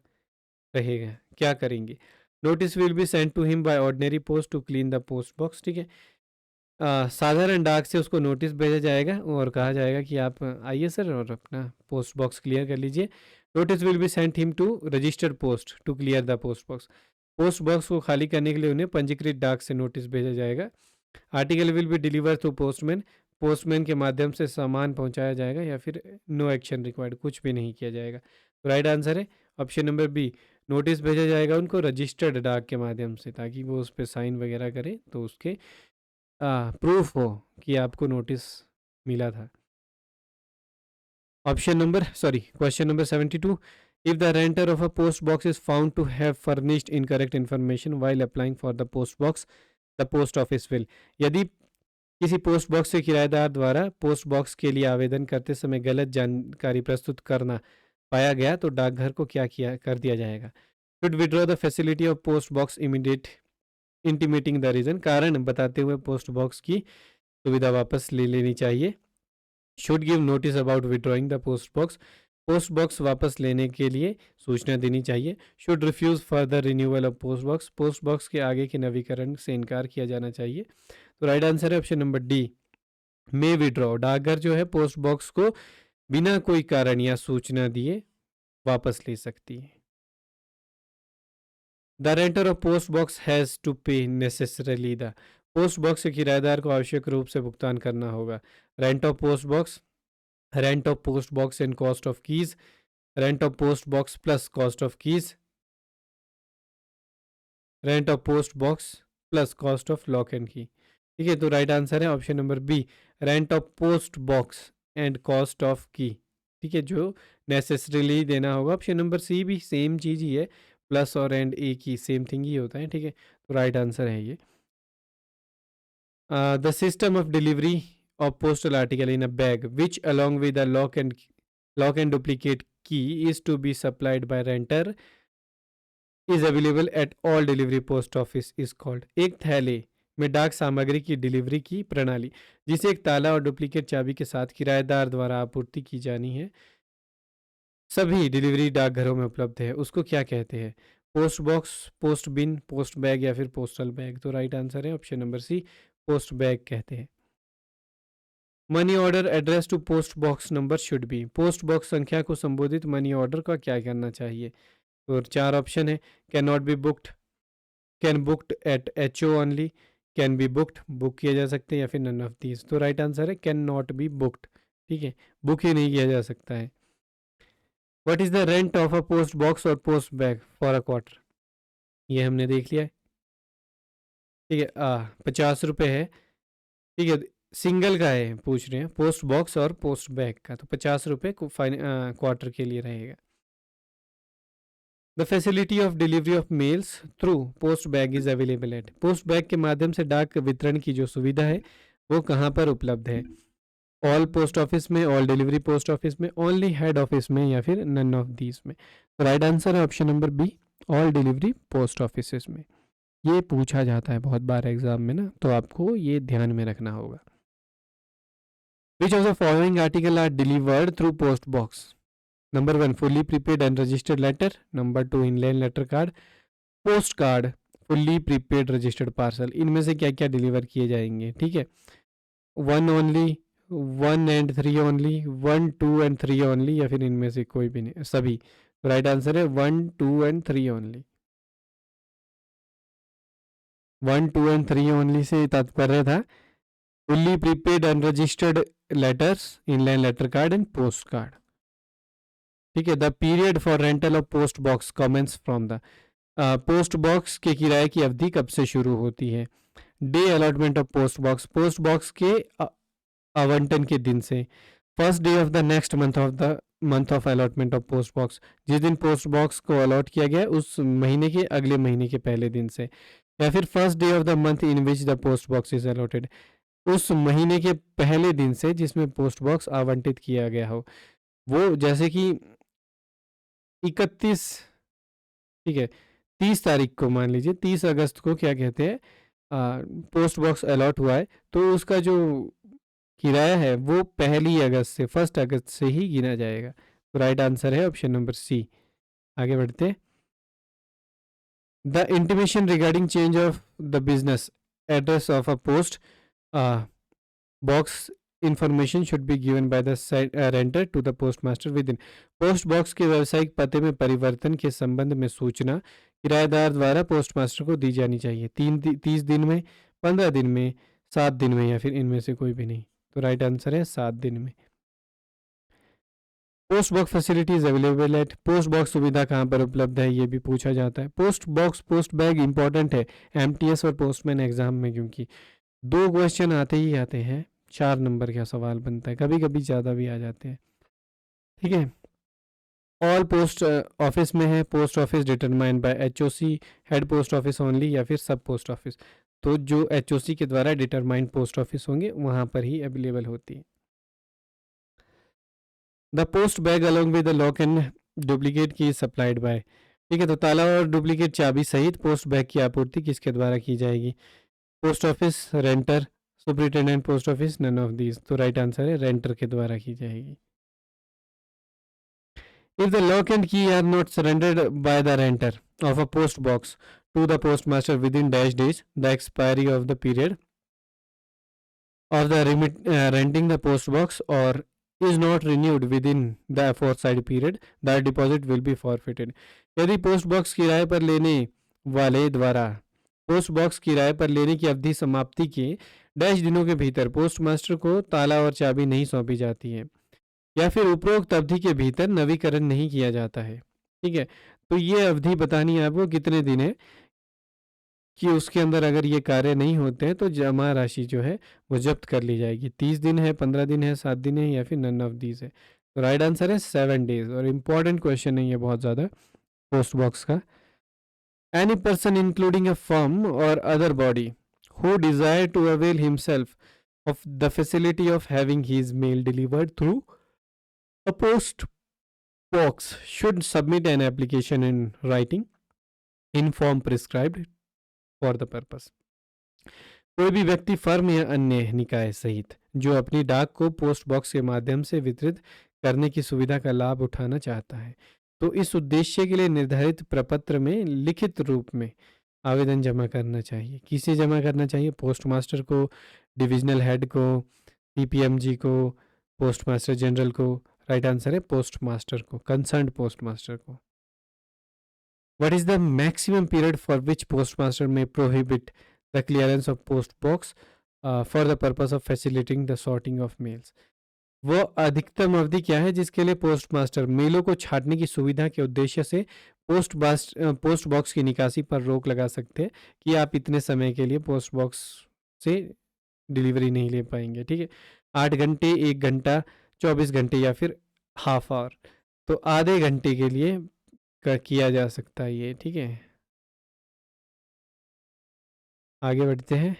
रहेगा, क्या करेंगे? Notice will be send to him by ordinary post to clean the post box. ठीक है, साधारण डाक से उसको नोटिस भेजा जाएगा और कहा जाएगा कि आप आइए सर और अपना पोस्ट बॉक्स क्लियर कर लीजिए। Notice will be sent him to registered post to clear the post box. Post box को खाली करने के लिए उन्हें पंजीकृत डाक से नोटिस भेजा जाएगा। Article will be deliver through postman. Postman के माध्यम से सामान पहुंचाया जाएगा, या फिर नो एक्शन रिक्वायर्ड, कुछ भी नहीं किया जाएगा। तो राइट आंसर है ऑप्शन नंबर बी। नोटिस भेजा जाएगा उनको रजिस्टर्ड डाक के माध्यम से, ताकि वो उस पर साइन वगैरह करे तो उसके प्रूफ हो कि आपको नोटिस मिला था। Option number sorry question number 72। If the renter of a post box is found to have furnished incorrect information while applying for the post box, the post office will. यदि किसी पोस्ट बॉक्स से किराएदार द्वारा पोस्ट बॉक्स के लिए आवेदन करते समय गलत जानकारी प्रस्तुत करना पाया गया तो डाकघर को क्या किया कर दिया जाएगा? Should withdraw the facility of post box immediate intimating the reason. कारण बताते हुए पोस्ट बॉक्स की सुविधा वापस ले लेनी चाहिए। Should give notice about withdrawing the post box. Post box वापस लेने के लिए सूचना देनी चाहिए। Should refuse further renewal of post box. Post box के आगे के नवीकरण से इनकार किया जाना चाहिए। तो राइट आंसर है ऑप्शन नंबर डी, मे विड्रॉ। डाकघर जो है पोस्ट बॉक्स को बिना कोई कारण या सूचना दिए वापस ले सकती है। The renter of post box has to pay necessarily the. Post box के किराएदार को आवश्यक रूप से भुगतान करना होगा। Rent of post box, rent of post box and cost of keys, rent of post box plus cost of keys, rent of post box plus cost of lock and key. ठीक है, तो राइट आंसर है option number B, rent of post box and cost of की। ठीक है, जो नेसेसरीली देना होगा। ऑप्शन नंबर सी भी सेम चीज़ ही है, प्लस और एंड ए की सेम थिंग ही होता है। ठीक है, तो राइट आंसर है ये। The system of delivery of postal article in a bag which along with a lock and duplicate key is to be supplied by renter is available at all delivery post office is called। एक थैले में डाक सामग्री की डिलीवरी की प्रणाली जिसे एक ताला और डुप्लीकेट चाबी के साथ किराएदार द्वारा आपूर्ति की जानी है, सभी डिलीवरी डाकघरों में उपलब्ध है, उसको क्या कहते हैं? Post box, post bin, post bag या फिर पोस्टल बैग। तो राइट आंसर है option number C, post bag कहते हैं। Money order address to post box number should be. Post box संख्या को संबोधित मनी ऑर्डर का क्या करना चाहिए? तो 4 ऑप्शन है, can not be booked, can booked at HO only, can be booked, book किया जा सकते हैं, या फिर नन ऑफ दीज। तो राइट आंसर है कैन नॉट बी बुक्ड। ठीक है, बुक ही नहीं किया जा सकता है। What is the rent of a post box or post bag for a quarter? ये हमने देख लिया है। ठीक है, 50 रुपये है। ठीक है, सिंगल का है पूछ रहे हैं, post box or post bag का, तो 50 रुपये क्वार्टर के लिए रहेगा। The facility of delivery of males through post bag is available eight, post bag के माध्यम से डाक वितरण की जो सुविधा है वो कहाँ पर उपलब्ध है? ऑल पोस्ट ऑफिस में, ऑल डिलीवरी पोस्ट ऑफिस में, ओनली हेड ऑफिस में, या फिर नन ऑफ दीज में? तो राइट आंसर है option number B, all delivery post office में। ये पूछा जाता है बहुत बार एग्जाम में ना, तो आपको ये ध्यान में रखना होगा। Which of the following article are delivered through post box? Number 1 fully prepaid and registered letter, number 2 inland letter card, post card, fully prepaid registered parcel. इनमें से क्या क्या डिलीवर किए जाएंगे? ठीक है, 1 only, 1 and 3 only, 1 2 and 3 only, या फिर इनमें से कोई भी नहीं, सभी? राइट आंसर है 1 2 एंड 3 ओनली। 1 2 एंड 3 ओनली से तात्पर्य था fully prepaid and registered letters, inline letter card and post card. ठीक है, the period for rental of post box commences from the, post box के किराए की अवधि कब से शुरू होती है? Day allotment of post box, post box के आवंटन के दिन से। First day of the next month of allotment of post box, जिस दिन पोस्ट बॉक्स को अलॉट किया गया उस महीने के अगले महीने के पहले दिन से। या फिर first day of the month in which the post box is allotted, उस महीने के पहले दिन से जिसमें पोस्ट बॉक्स आवंटित किया गया हो। वो जैसे कि 31, ठीक है, 30 तारीख को मान लीजिए, 30 अगस्त को क्या कहते हैं, पोस्ट बॉक्स अलॉट हुआ है, तो उसका जो किराया है वो 1 अगस्त से, 1 अगस्त से ही गिना जाएगा। तो राइट आंसर है ऑप्शन नंबर सी। आगे बढ़ते, the intimation regarding change of the business address of a post box information should be given by the renter to the post master within, post box के व्यावसायिक पते में परिवर्तन के संबंध में सूचना किराएदार द्वारा पोस्ट मास्टर को दी जानी चाहिए। 30 दिन में, 15 दिन में, 7 दिन में, या फिर इनमें से कोई भी नहीं? तो राइट आंसर है 7 दिन में। Post box facilities available at, post box सुविधा कहाँ पर उपलब्ध है, ये भी पूछा जाता है। Post box post bag important है MTS और पोस्टमैन एग्जाम में, क्योंकि 2 क्वेश्चन आते ही आते हैं, 4 नंबर का सवाल बनता है, कभी कभी ज़्यादा भी आ जाते हैं। ठीक है, ऑल पोस्ट ऑफिस में है, post office determined by HOC, head post office only, या फिर सब पोस्ट ऑफिस? तो जो HOC के द्वारा डिटरमाइंड पोस्ट ऑफिस होंगे वहाँ पर ही अवेलेबल होती है। The post bag along with the lock and duplicate की सप्लाइड बाय, ठीक है, तो ताला और डुप्लीकेट चाबी सहित पोस्ट बैग की आपूर्ति किसके द्वारा की जाएगी? Post office, renter, superintendent post office, none of these? तो राइट आंसर है रेंटर के द्वारा की जाएगी। If the lock and key are not surrendered by the renter of a post box to the post master within dash days the expiry of the period of the renting the post box और is not renewed within the aforesaid period, the deposit will be forfeited. यदि पोस्ट बॉक्स किराए पर लेने वाले द्वारा पोस्ट बॉक्स किराए पर लेने की अवधि समाप्ति के डैश दिनों के भीतर पोस्ट मास्टर को ताला और चाबी नहीं सौंपी जाती है, या फिर उपरोक्त अवधि के भीतर नवीकरण नहीं किया जाता है, ठीक है, तो ये अवधि बतानी है आपको कितने दिन है, कि उसके अंदर अगर ये कार्य नहीं होते हैं तो जमा राशि जो है वो जब्त कर ली जाएगी। 30 दिन है, 15 दिन है, 7 दिन है, या फिर नन ऑफ दीज है? तो राइट आंसर है 7 डेज। और इम्पॉर्टेंट क्वेश्चन है ये बहुत ज़्यादा पोस्ट बॉक्स का। Any person including a firm or other body who desire to avail himself of the facility of having his mail delivered through a post box should submit an application in writing in form prescribed for the purpose. कोई भी व्यक्ति, फर्म या अन्य निकाय सहित जो अपनी डाक को पोस्ट बॉक्स के माध्यम से वितरित करने की सुविधा का लाभ उठाना चाहता है, तो इस उद्देश्य के लिए निर्धारित प्रपत्र में लिखित रूप में आवेदन जमा करना चाहिए। किसे जमा करना चाहिए? पोस्ट मास्टर को, डिविजनल हेड को, PPMG को, पोस्ट मास्टर जनरल को? राइट आंसर है पोस्ट मास्टर को, कंसर्न्ड पोस्ट मास्टर को। What is the maximum period for which postmaster may prohibit the clearance of post box for the purpose of facilitating the sorting of mails? वो अधिकतम अवधि क्या है जिसके लिए पोस्टमास्टर मेलों को छांटने की सुविधा के उद्देश्य से पोस्ट बॉक्स की निकासी पर रोक लगा सकते हैं कि आप इतने समय के लिए पोस्ट बॉक्स से डिलीवरी नहीं ले पाएंगे, ठीक है। 8 घंटे, 1 घंटा, 24 घंटे या फिर हाफ आवर, तो आधे घंटे के लिए किया जा सकता है ये, ठीक है। आगे बढ़ते हैं।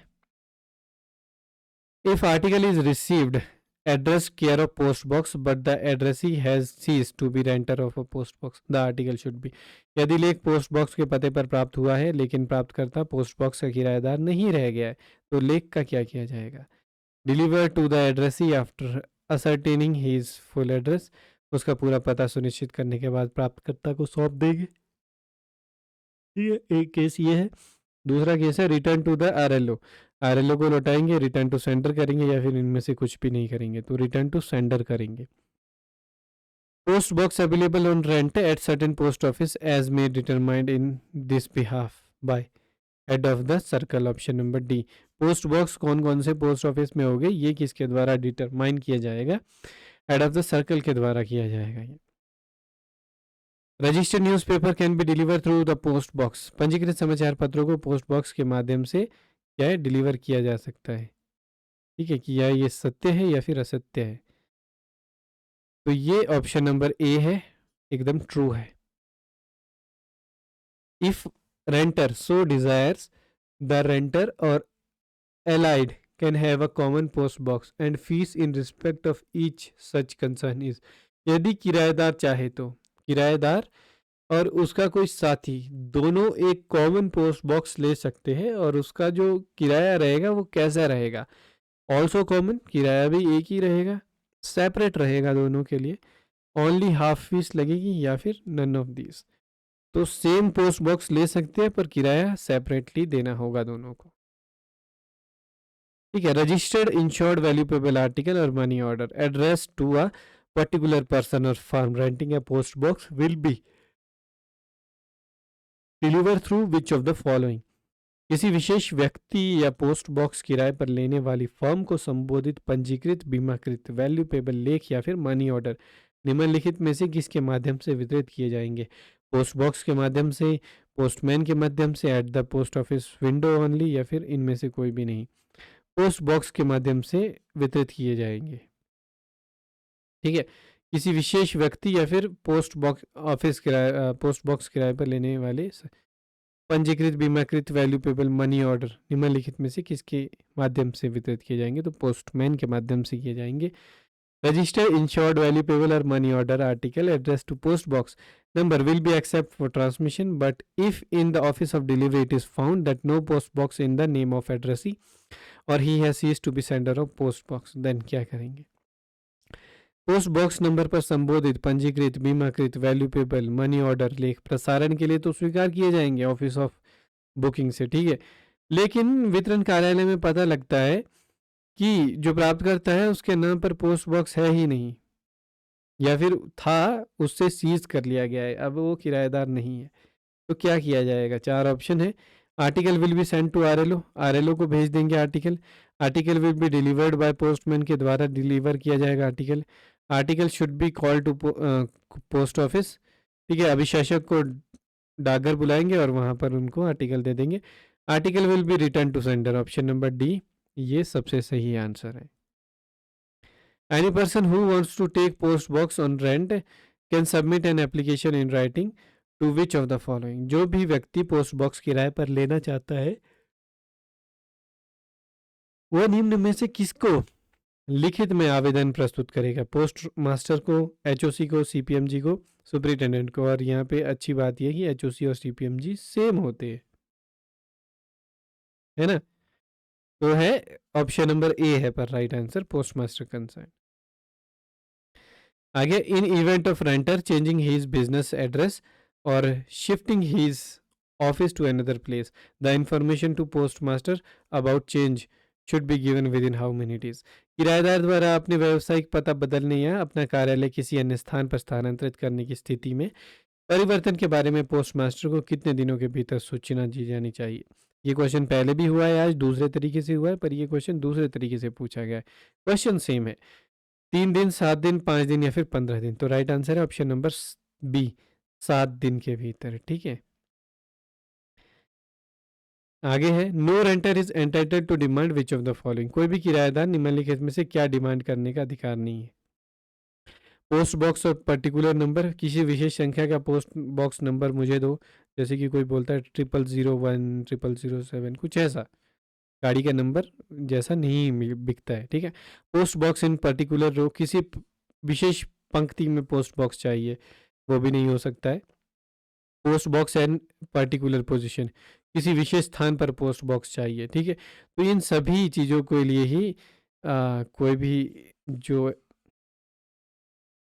If article is received address care of post box but the addressee has ceased to be renter of a post box, the article should be। यदि लेख पोस्ट बॉक्स के पते पर प्राप्त हुआ है लेकिन प्राप्तकर्ता पोस्ट बॉक्स का किराएदार नहीं रह गया है तो लेख का क्या किया जाएगा? Deliver to the addressee after ascertaining his full address, उसका पूरा पता सुनिश्चित करने के बाद प्राप्तकर्ता को सौंप देंगे। ये एक केस ये है। दूसरा केस है रिटर्न टू द आरएलओ, आरएलओ को लौटाएंगे, रिटर्न टू सेंडर करेंगे या फिर इनमें से कुछ भी नहीं करेंगे, तो रिटर्न टू सेंडर करेंगे। Post box available on rent at certain post office as may determined in this behalf by head of the circle, option number D. Post box कौन कौन से पोस्ट ऑफिस में होंगे ये किसके द्वारा डिटरमाइन किया जाएगा? हेड ऑफ द सर्कल के द्वारा किया जाएगा ये। Registered newspaper can be deliver through the post box, पंजीकृत समाचार पत्रों को पोस्ट बॉक्स के माध्यम से क्या है डिलीवर किया जा सकता है, ठीक है, कि या ये सत्य है या फिर असत्य है। तो ये ऑप्शन नंबर ए है, एकदम ट्रू है। If renter so desires the renter or allied can have a common post box and fees in respect of each such concern is, यदि किराएदार चाहे तो किराएदार और उसका कोई साथी दोनों एक कॉमन पोस्ट बॉक्स ले सकते हैं और उसका जो किराया रहेगा वो कैसा रहेगा? ऑल्सो कॉमन, किराया भी एक ही रहेगा, सेपरेट रहेगा दोनों के लिए, ओनली हाफ फीस लगेगी या फिर नन ऑफ दीज। तो सेम पोस्ट बॉक्स ले सकते हैं पर किराया सेपरेटली देना होगा दोनों को, ठीक है। Registered insured valuable article or money order address to a particular person or firm renting a post box will be deliver through which of the following, किसी विशेष व्यक्ति या पोस्ट बॉक्स किराए पर लेने वाली फर्म को संबोधित पंजीकृत बीमाकृत वैल्यूएबल लेख या फिर मनी ऑर्डर निम्नलिखित में से किसके माध्यम से वितरित किए जाएंगे? पोस्ट बॉक्स के माध्यम से, पोस्टमैन के माध्यम से, eight the post office window only या फिर इनमें से कोई भी नहीं। पोस्ट बॉक्स के माध्यम से वितरित किए जाएंगे, ठीक है। किसी विशेष व्यक्ति या फिर पोस्ट बॉक्स ऑफिस किराए पोस्ट बॉक्स किराए पर लेने वाले पंजीकृत बीमाकृत वैल्यूएबल मनी ऑर्डर निम्नलिखित में से किसके माध्यम से वितरित किए जाएंगे? तो पोस्टमैन के माध्यम से किए जाएंगे। रजिस्टर इंश्योर्ड वैल्यूएबल और money order article address to post box number will be accept for transmission, but if in the office of delivery it is found that no post box in the name of addressee or he has ceased to be sender of post box, then क्या करेंगे? पोस्ट बॉक्स नंबर पर संबोधित पंजीकृत बीमाकृत वैल्यूएबल मनी ऑर्डर लेख प्रसारण के लिए तो स्वीकार किए जाएंगे ऑफिस ऑफ बुकिंग से, ठीक है। लेकिन वितरण कार्यालय में पता लगता है कि जो प्राप्त करता है उसके नाम पर पोस्ट बॉक्स है ही नहीं या फिर था उससे सीज कर लिया गया है, अब वो किराएदार नहीं है, तो क्या किया जाएगा? 4 ऑप्शन है। Article will be send to RLO, RLO को भेज देंगे article. Article will be delivered by postman के द्वारा डिलीवर किया जाएगा article. Article should be call to post office, ठीक है, अभिशासक को डाकघर बुलाएंगे और वहाँ पर उनको आर्टिकल दे देंगे। Article will be return to sender, option number D ये सबसे सही आंसर है। Any person who wants to take post box on rent can submit an application in writing to which of the following, जो भी व्यक्ति पोस्ट बॉक्स किराए पर लेना चाहता है वह निम्न में से किसको लिखित में आवेदन प्रस्तुत करेगा? पोस्ट मास्टर को, एचओसी को, सीपीएमजी को, सुपरिटेंडेंट को। और यहाँ पे अच्छी बात यह कि एचओसी और सीपीएमजी सेम होते हैं, है ना। तो है ऑप्शन नंबर ए है पर right answer post master concern. आगे, in event of renter changing his business address or shifting his office to another place, the information to post master about change should be given within how many days, किराएदार द्वारा अपने व्यावसायिक पता बदलने या अपना कार्यालय किसी अन्य स्थान पर स्थानांतरित करने की स्थिति में परिवर्तन के बारे में पोस्ट मास्टर को कितने दिनों के भीतर सूचना दी जानी चाहिए? ये क्वेश्चन पहले भी हुआ है, आज दूसरे तरीके से हुआ है, पर ये क्वेश्चन दूसरे तरीके से पूछा गया है। क्वेश्चन सेम है, 3 दिन, 7 दिन, 5 दिन या फिर 15 दिन। तो राइट आंसर है ऑप्शन नंबर बी, 7 दिन के भीतर। ठीक है, आगे है, no renter is entitled to demand which of the following. कोई भी किराएदार निम्नलिखित में से क्या डिमांड करने का अधिकार नहीं है? पोस्ट बॉक्स और पर्टिकुलर नंबर, किसी विशेष संख्या का पोस्ट बॉक्स नंबर मुझे दो, जैसे कि कोई बोलता है 0001, 0007, कुछ ऐसा गाड़ी का नंबर जैसा नहीं बिकता है। ठीक है, post box in particular row, किसी विशेष पंक्ति में पोस्ट बॉक्स चाहिए, वो भी नहीं हो सकता है। Post box and particular position, किसी विशेष स्थान पर पोस्ट बॉक्स चाहिए। ठीक है, तो इन सभी चीज़ों के लिए ही कोई भी जो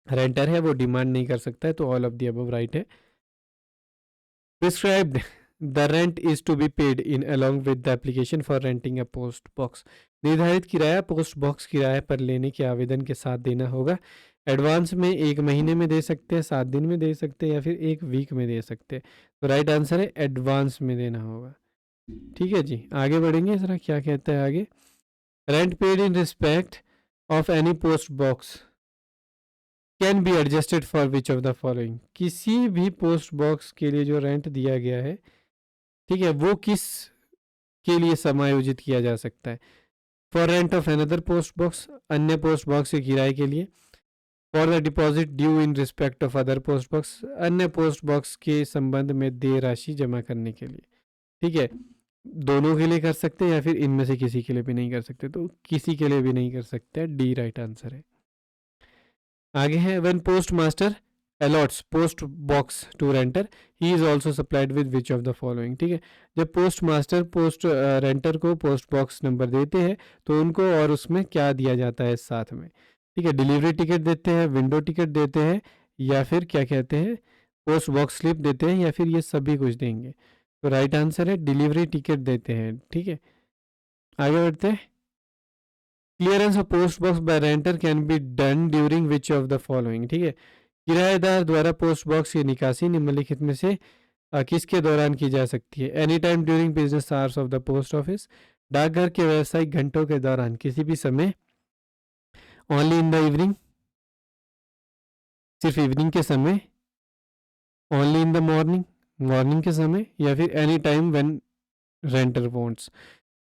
रेंटर है वो डिमांड नहीं कर सकता है। तो all of the above right है। Prescribed the rent is to be paid in along with the application for renting a post box. निर्धारित किराया पोस्ट बॉक्स किराए पर लेने के आवेदन के साथ देना होगा। एडवांस में 1 महीने में दे सकते हैं, 7 दिन में दे सकते हैं, या फिर 1 वीक में दे सकते हैं। तो राइट आंसर है एडवांस में देना होगा। ठीक है जी, आगे बढ़ेंगे जरा, क्या कहता है आगे। Rent paid in respect of any post box can be adjusted for which of the following. किसी भी पोस्ट बॉक्स के लिए जो रेंट दिया गया है, ठीक है, वो किस के लिए समायोजित किया जा सकता है? For rent of another post box, अन्य पोस्ट बॉक्स के किराए के लिए। For the deposit due in respect of other post box, अन्य पोस्ट बॉक्स के संबंध में देय राशि जमा करने के लिए। ठीक है, दोनों के लिए कर सकते हैं या फिर इनमें से किसी के लिए भी नहीं कर सकते, तो किसी के लिए भी नहीं कर सकते, डी राइट आंसर है। आगे है, when post master allots post box to renter he is also supplied with which of the following. ठीक है, जब पोस्ट मास्टर पोस्ट रेंटर को पोस्ट बॉक्स नंबर देते हैं तो उनको और उसमें क्या दिया जाता है साथ में? ठीक है, डिलीवरी टिकट देते हैं, विंडो टिकट देते हैं, या फिर क्या कहते हैं, पोस्ट बॉक्स स्लिप देते हैं, या फिर ये सभी कुछ देंगे? तो राइट आंसर है डिलीवरी टिकट देते हैं। ठीक है, आगे बढ़ते हैं। Clearance of post box by renter can be done during which of the following. ठीक है, किराएदार द्वारा पोस्ट बॉक्स की निकासी निम्नलिखित में से किसके दौरान की जा सकती है? Any time during business hours of the post office, डाकघर के व्यावसायिक घंटों के दौरान, किसी भी समय, ओनली इन द इवनिंग, सिर्फ इवनिंग के समय, only in the morning, morning के समय, या फिर एनी टाइम व्हेन रेंटर वांट्स,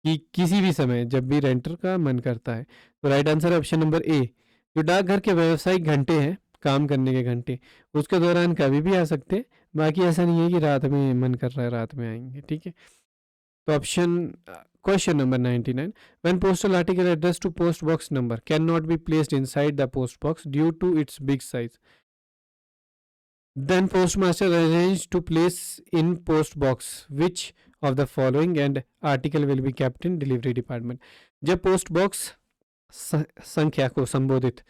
कि किसी भी समय जब भी रेंटर का मन करता है। तो राइट आंसर है ऑप्शन नंबर ए। जो डाकघर के व्यावसायिक घंटे हैं, काम करने के घंटे, उसके दौरान कभी भी आ सकते हैं। बाकी ऐसा नहीं है कि रात में मन कर रहा है रात में आएंगे। ठीक है, तो option question number 99, when postal article address to post box number can not be placed inside the post box due to its big size, then postmaster arranged to place in post box which of the following and article will be kept in delivery department। जब पोस्ट बॉक्स संख्या को संबोधित,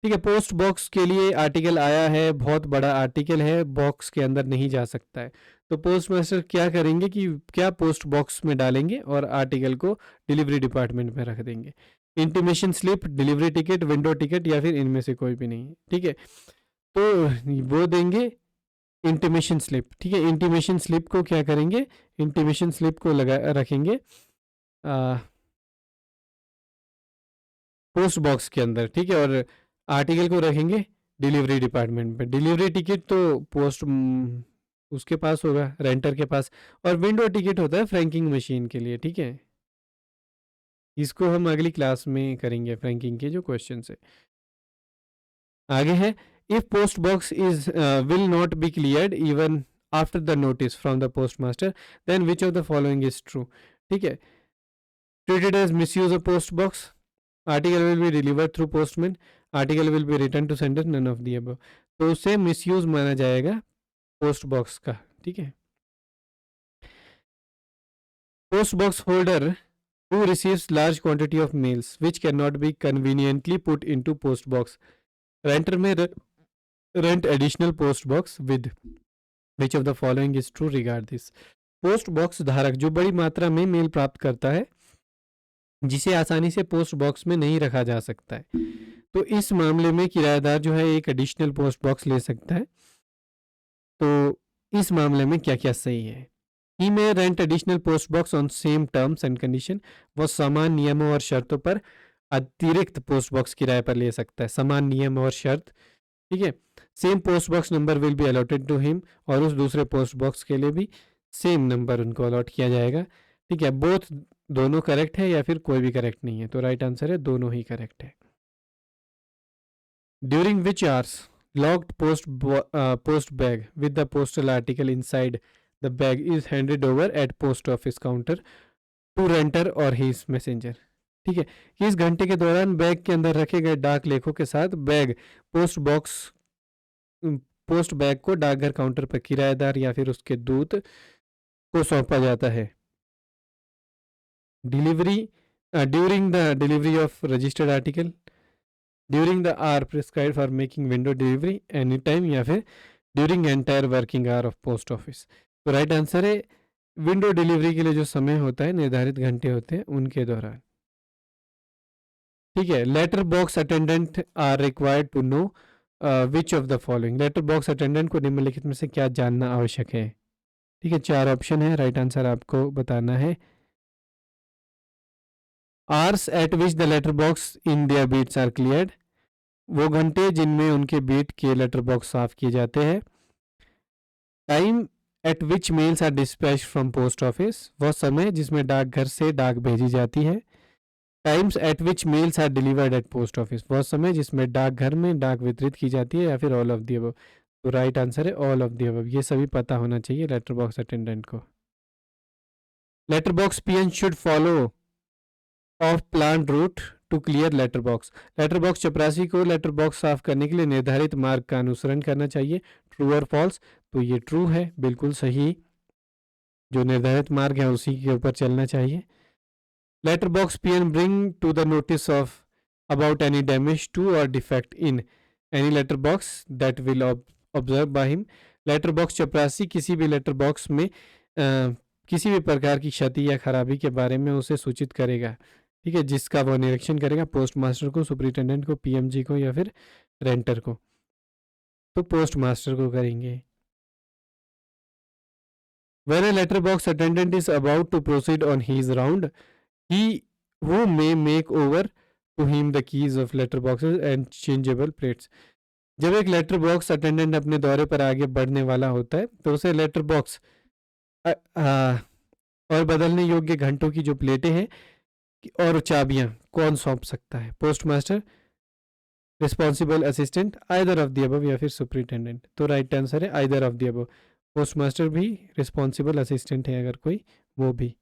ठीक है, पोस्ट बॉक्स के लिए आर्टिकल आया है, बहुत बड़ा आर्टिकल है, बॉक्स के अंदर नहीं जा सकता है, तो पोस्ट मास्टर क्या करेंगे कि क्या पोस्ट बॉक्स में डालेंगे और आर्टिकल को डिलीवरी डिपार्टमेंट में रख देंगे। Intimation slip, delivery ticket, window ticket, या फिर इनमें से कोई भी नहीं। ठीक है, तो वो देंगे इंटीमेशन स्लिप। ठीक है, इंटीमेशन स्लिप को क्या करेंगे, इंटीमेशन स्लिप को लगा रखेंगे पोस्ट बॉक्स के अंदर। ठीक है, और आर्टिकल को रखेंगे डिलीवरी डिपार्टमेंट पे। डिलीवरी टिकट तो पोस्ट उसके पास होगा, रेंटर के पास, और विंडो टिकट होता है फ्रैंकिंग मशीन के लिए। ठीक है, इसको हम अगली क्लास में करेंगे, फ्रैंकिंग के जो क्वेश्चन है। आगे है, if post box is will not be cleared even after the notice from the postmaster, then which of the following is true? ठीक है, treated as misuse of post box, article will be delivered through postman, article will be returned to sender, none of the above। तो उसे misuse माना जाएगा पोस्ट बॉक्स का। ठीक है, post box holder who receives large quantity of mails which cannot be conveniently put into post box, रेंटर में rent additional post box with which of the following is true regard this। Post box धारक जो बड़ी मात्रा में मेल प्राप्त करता है जिसे आसानी से पोस्ट बॉक्स में नहीं रखा जा सकता है, तो इस मामले में किराएदार जो है एक एडिशनल पोस्ट बॉक्स ले सकता है। तो इस मामले में क्या क्या सही है? ही में rent additional post box on same terms and condition, वो समान नियमों और शर्तों पर अतिरिक्त पोस्ट बॉक्स किराए पर ले सकता है, समान नियम और शर्त, ठीक है। Same post box number will be allotted to him, और उस दूसरे पोस्ट बॉक्स के लिए भी सेम नंबर उनको अलॉट किया जाएगा, ठीक है। बोथ दोनों करेक्ट है या फिर कोई भी करेक्ट नहीं है, तो राइट आंसर है दोनों ही करेक्ट है। During which hours locked post bag with the postal article inside the bag is handed over at post office counter to renter और हिज मैसेंजर, ठीक है। कि इस घंटे के दौरान बैग के अंदर रखे गए डाक लेखों के साथ बैग पोस्ट बैग को डाकघर काउंटर पर किराएदार या फिर उसके दूत को सौंपा जाता है। Delivery during the delivery of registered article, during the hour prescribe for making window delivery any time, या फिर during entire working hour of post office. तो राइट आंसर है विंडो डिलीवरी के लिए जो समय होता है, निर्धारित घंटे होते हैं उनके दौरान, ठीक है। Letter box attendant are required to know which of the following, letter box attendant को निम्नलिखित में से क्या जानना आवश्यक है, ठीक है। 4 ऑप्शन है, राइट आंसर आपको बताना है। Hours at which the letter box in their beats are cleared, वो घंटे जिनमें उनके बीट के लेटर बॉक्स साफ किए जाते हैं। Time at which mails are dispatch from post office, वो समय जिसमें डाकघर से डाक भेजी जाती है। Times at which mails are delivered at post office, वो समय जिसमें डाकघर में डाक वितरित की जाती है, या फिर ऑल ऑफ द अबव। तो राइट आंसर है ऑल ऑफ द अबव, ये सभी पता होना चाहिए लेटर बॉक्स अटेंडेंट को। Letter box peon should follow of plan route to clear letter box, letter box चपरासी को लेटर बॉक्स साफ करने के लिए निर्धारित मार्ग का अनुसरण करना चाहिए, ट्रू और फॉल्स। तो ये ट्रू है, बिल्कुल सही, जो निर्धारित मार्ग है उसी के ऊपर चलना चाहिए। Letter box peon bring to the notice of about any damage to or defect in any letter box that will observe by him, letter box चपरासी किसी भी लेटर बॉक्स में किसी भी प्रकार की क्षति या खराबी के बारे में उसे सूचित करेगा, ठीक है, जिसका वो निरीक्षण करेगा, पोस्ट मास्टर को, सुपरिटेंडेंट को, पीएमजी को, या फिर रेंटर को। तो पोस्ट मास्टर को करेंगे। When a letterbox attendant is about to proceed on his round, he who may make over to him the keys of letterboxes and changeable plates. जब एक लेटर बॉक्स अटेंडेंट अपने दौरे पर आगे बढ़ने वाला होता है, तो उसे लेटर बॉक्स और बदलने योग्य घंटों की जो प्लेटें हैं और चाबियां कौन सौंप सकता है? Post master, responsible assistant, either of the above, या फिर सुपरिटेंडेंट। तो राइट आंसर है either of the above. Post master भी रिस्पॉन्सिबल असिस्टेंट है अगर कोई, वो भी।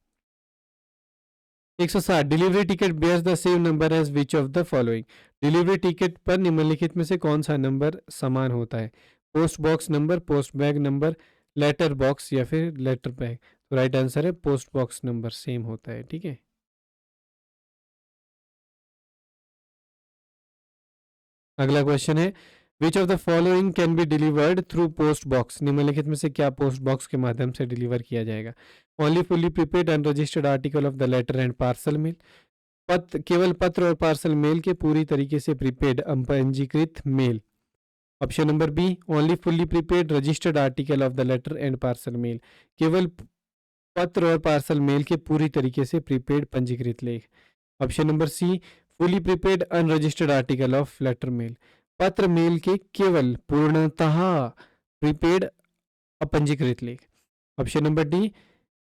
160 delivery ticket bears the same number as which of the following, delivery ticket पर निम्नलिखित में से कौन सा नंबर समान होता है? Post box number, post bag number, letter box, या फिर लेटर बैग। तो राइट आंसर है पोस्ट बॉक्स नंबर सेम होता है, ठीक है। अगला क्वेश्चन है which of the following can be delivered through post box, निम्नलिखित में से क्या पोस्ट बॉक्स के माध्यम से डिलीवर किया जाएगा? Only fully prepaid unregistered article of the letter and parcel mail, केवल पत्र और पार्सल मेल के पूरी तरीके से प्रीपेड पंजीकृत mail. Option number B only fully prepaid registered article of the letter and parcel mail, केवल पत्र और पार्सल मेल के पूरी तरीके से प्रीपेड पंजीकृत लेख। Option number C fully prepaid unregistered article of letter mail, पत्र मेल के केवल पूर्णतः प्रीपेड अपंजीकृत लेख। Option number D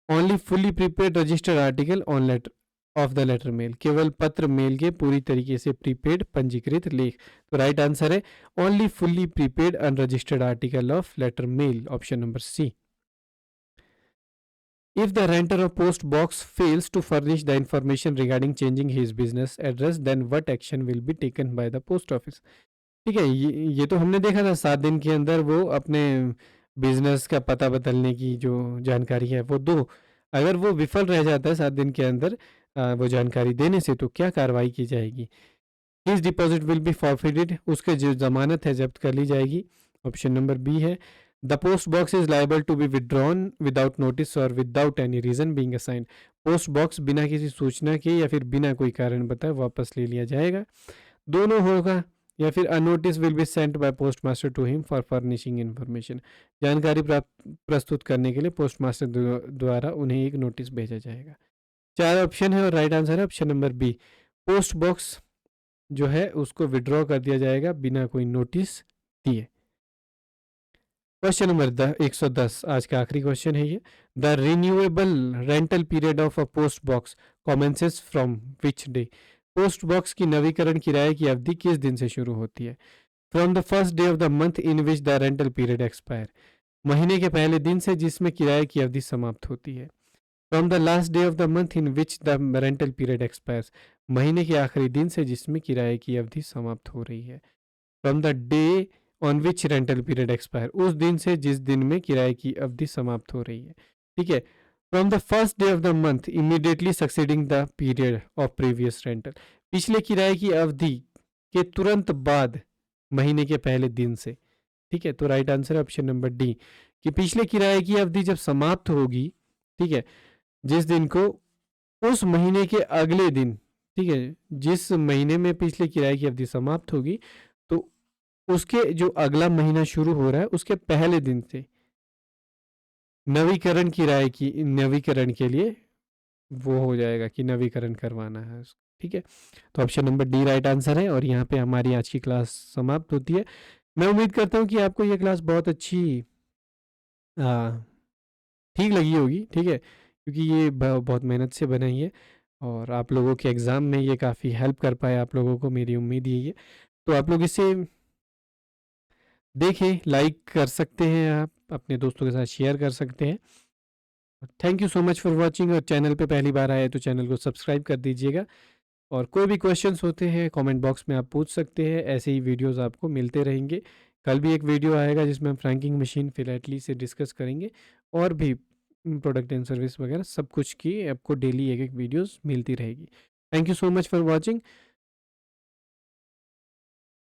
only fully prepaid registered article on letter of the letter mail, केवल पत्र मेल के पूरी तरीके से प्रीपेड पंजीकृत लेख। तो राइट आंसर है only fully prepaid unregistered article of letter mail, option number C. If the renter of post box fails to furnish the information regarding changing his business address, then what action will be taken by the post office? ठीक है, ये तो हमने देखा था 7 दिन के अंदर वो अपने बिजनेस का पता बदलने की जो जानकारी है वो दो, अगर वो विफल रह जाता है 7 दिन के अंदर वो जानकारी देने से, तो क्या कार्रवाई की जाएगी? His deposit will be forfeited, उसके जो जमानत है जब्त कर ली जाएगी। ऑप्शन नंबर बी है the post box is liable to be withdrawn without notice or without any reason being assigned, post box बिना किसी सूचना के या फिर बिना कोई कारण बताए वापस ले लिया जाएगा। दोनों होगा, या फिर a notice will be sent by post master to him for furnishing information, जानकारी प्रस्तुत करने के लिए पोस्ट मास्टर द्वारा उन्हें एक नोटिस भेजा जाएगा। 4 ऑप्शन है और राइट आंसर है option number B, post box जो है उसको विड्रॉ कर दिया जाएगा बिना कोई नोटिस दिए। क्वेश्चन नंबर 110 आज का आखिरी क्वेश्चन है ये, the renewable rental period of a post box commences from which day, post box की नवीकरण किराए की अवधि किस दिन से शुरू होती है? From the first day of the month in which the rental period expire, महीने के पहले दिन से जिसमें किराए की अवधि समाप्त होती है। From the last day of the month in which the rental period expires, महीने के आखिरी दिन से जिसमें किराए की अवधि समाप्त हो रही है। From the day on which rental period expire, उस दिन से जिस दिन में किराए की अवधि समाप्त हो रही है। ठीक है। From the first day of the month immediately succeeding the period of previous rental, पिछले किराए की अवधि के तुरंत बाद महीने के पहले दिन से। ठीक है, तो राइट आंसर है ऑप्शन नंबर डी कि पिछले किराए की अवधि जब समाप्त होगी, ठीक है, जिस दिन को, उस महीने के अगले दिन, ठीक है, जिस महीने में पिछले किराए की अवधि समाप्त होगी तो उसके जो अगला महीना शुरू हो रहा है उसके पहले दिन से नवीकरण किराए की नवीकरण के लिए वो हो जाएगा कि नवीकरण करवाना है उसको। ठीक है, तो option number D right answer है और यहाँ पे हमारी आज की क्लास समाप्त होती है। मैं उम्मीद करता हूँ कि आपको ये क्लास बहुत अच्छी ठीक लगी होगी। ठीक है, क्योंकि ये बहुत मेहनत से बनाई है और आप लोगों के एग्ज़ाम में ये काफ़ी हेल्प कर पाए आप लोगों को, मेरी उम्मीद यही है। तो आप लोग इसे देखें, लाइक कर सकते हैं, आप अपने दोस्तों के साथ शेयर कर सकते हैं। Thank you so much for watching, और चैनल पे पहली बार आए तो चैनल को सब्सक्राइब कर दीजिएगा। और कोई भी क्वेश्चंस होते हैं कमेंट बॉक्स में आप पूछ सकते हैं, ऐसे ही वीडियोस आपको मिलते रहेंगे। कल भी एक वीडियो आएगा जिसमें हम फ्रैंकिंग मशीन फिलैटली से डिस्कस करेंगे, और भी प्रोडक्ट एंड सर्विस वगैरह सब कुछ की आपको डेली एक एक वीडियोस मिलती रहेगी। Thank you so much for watching.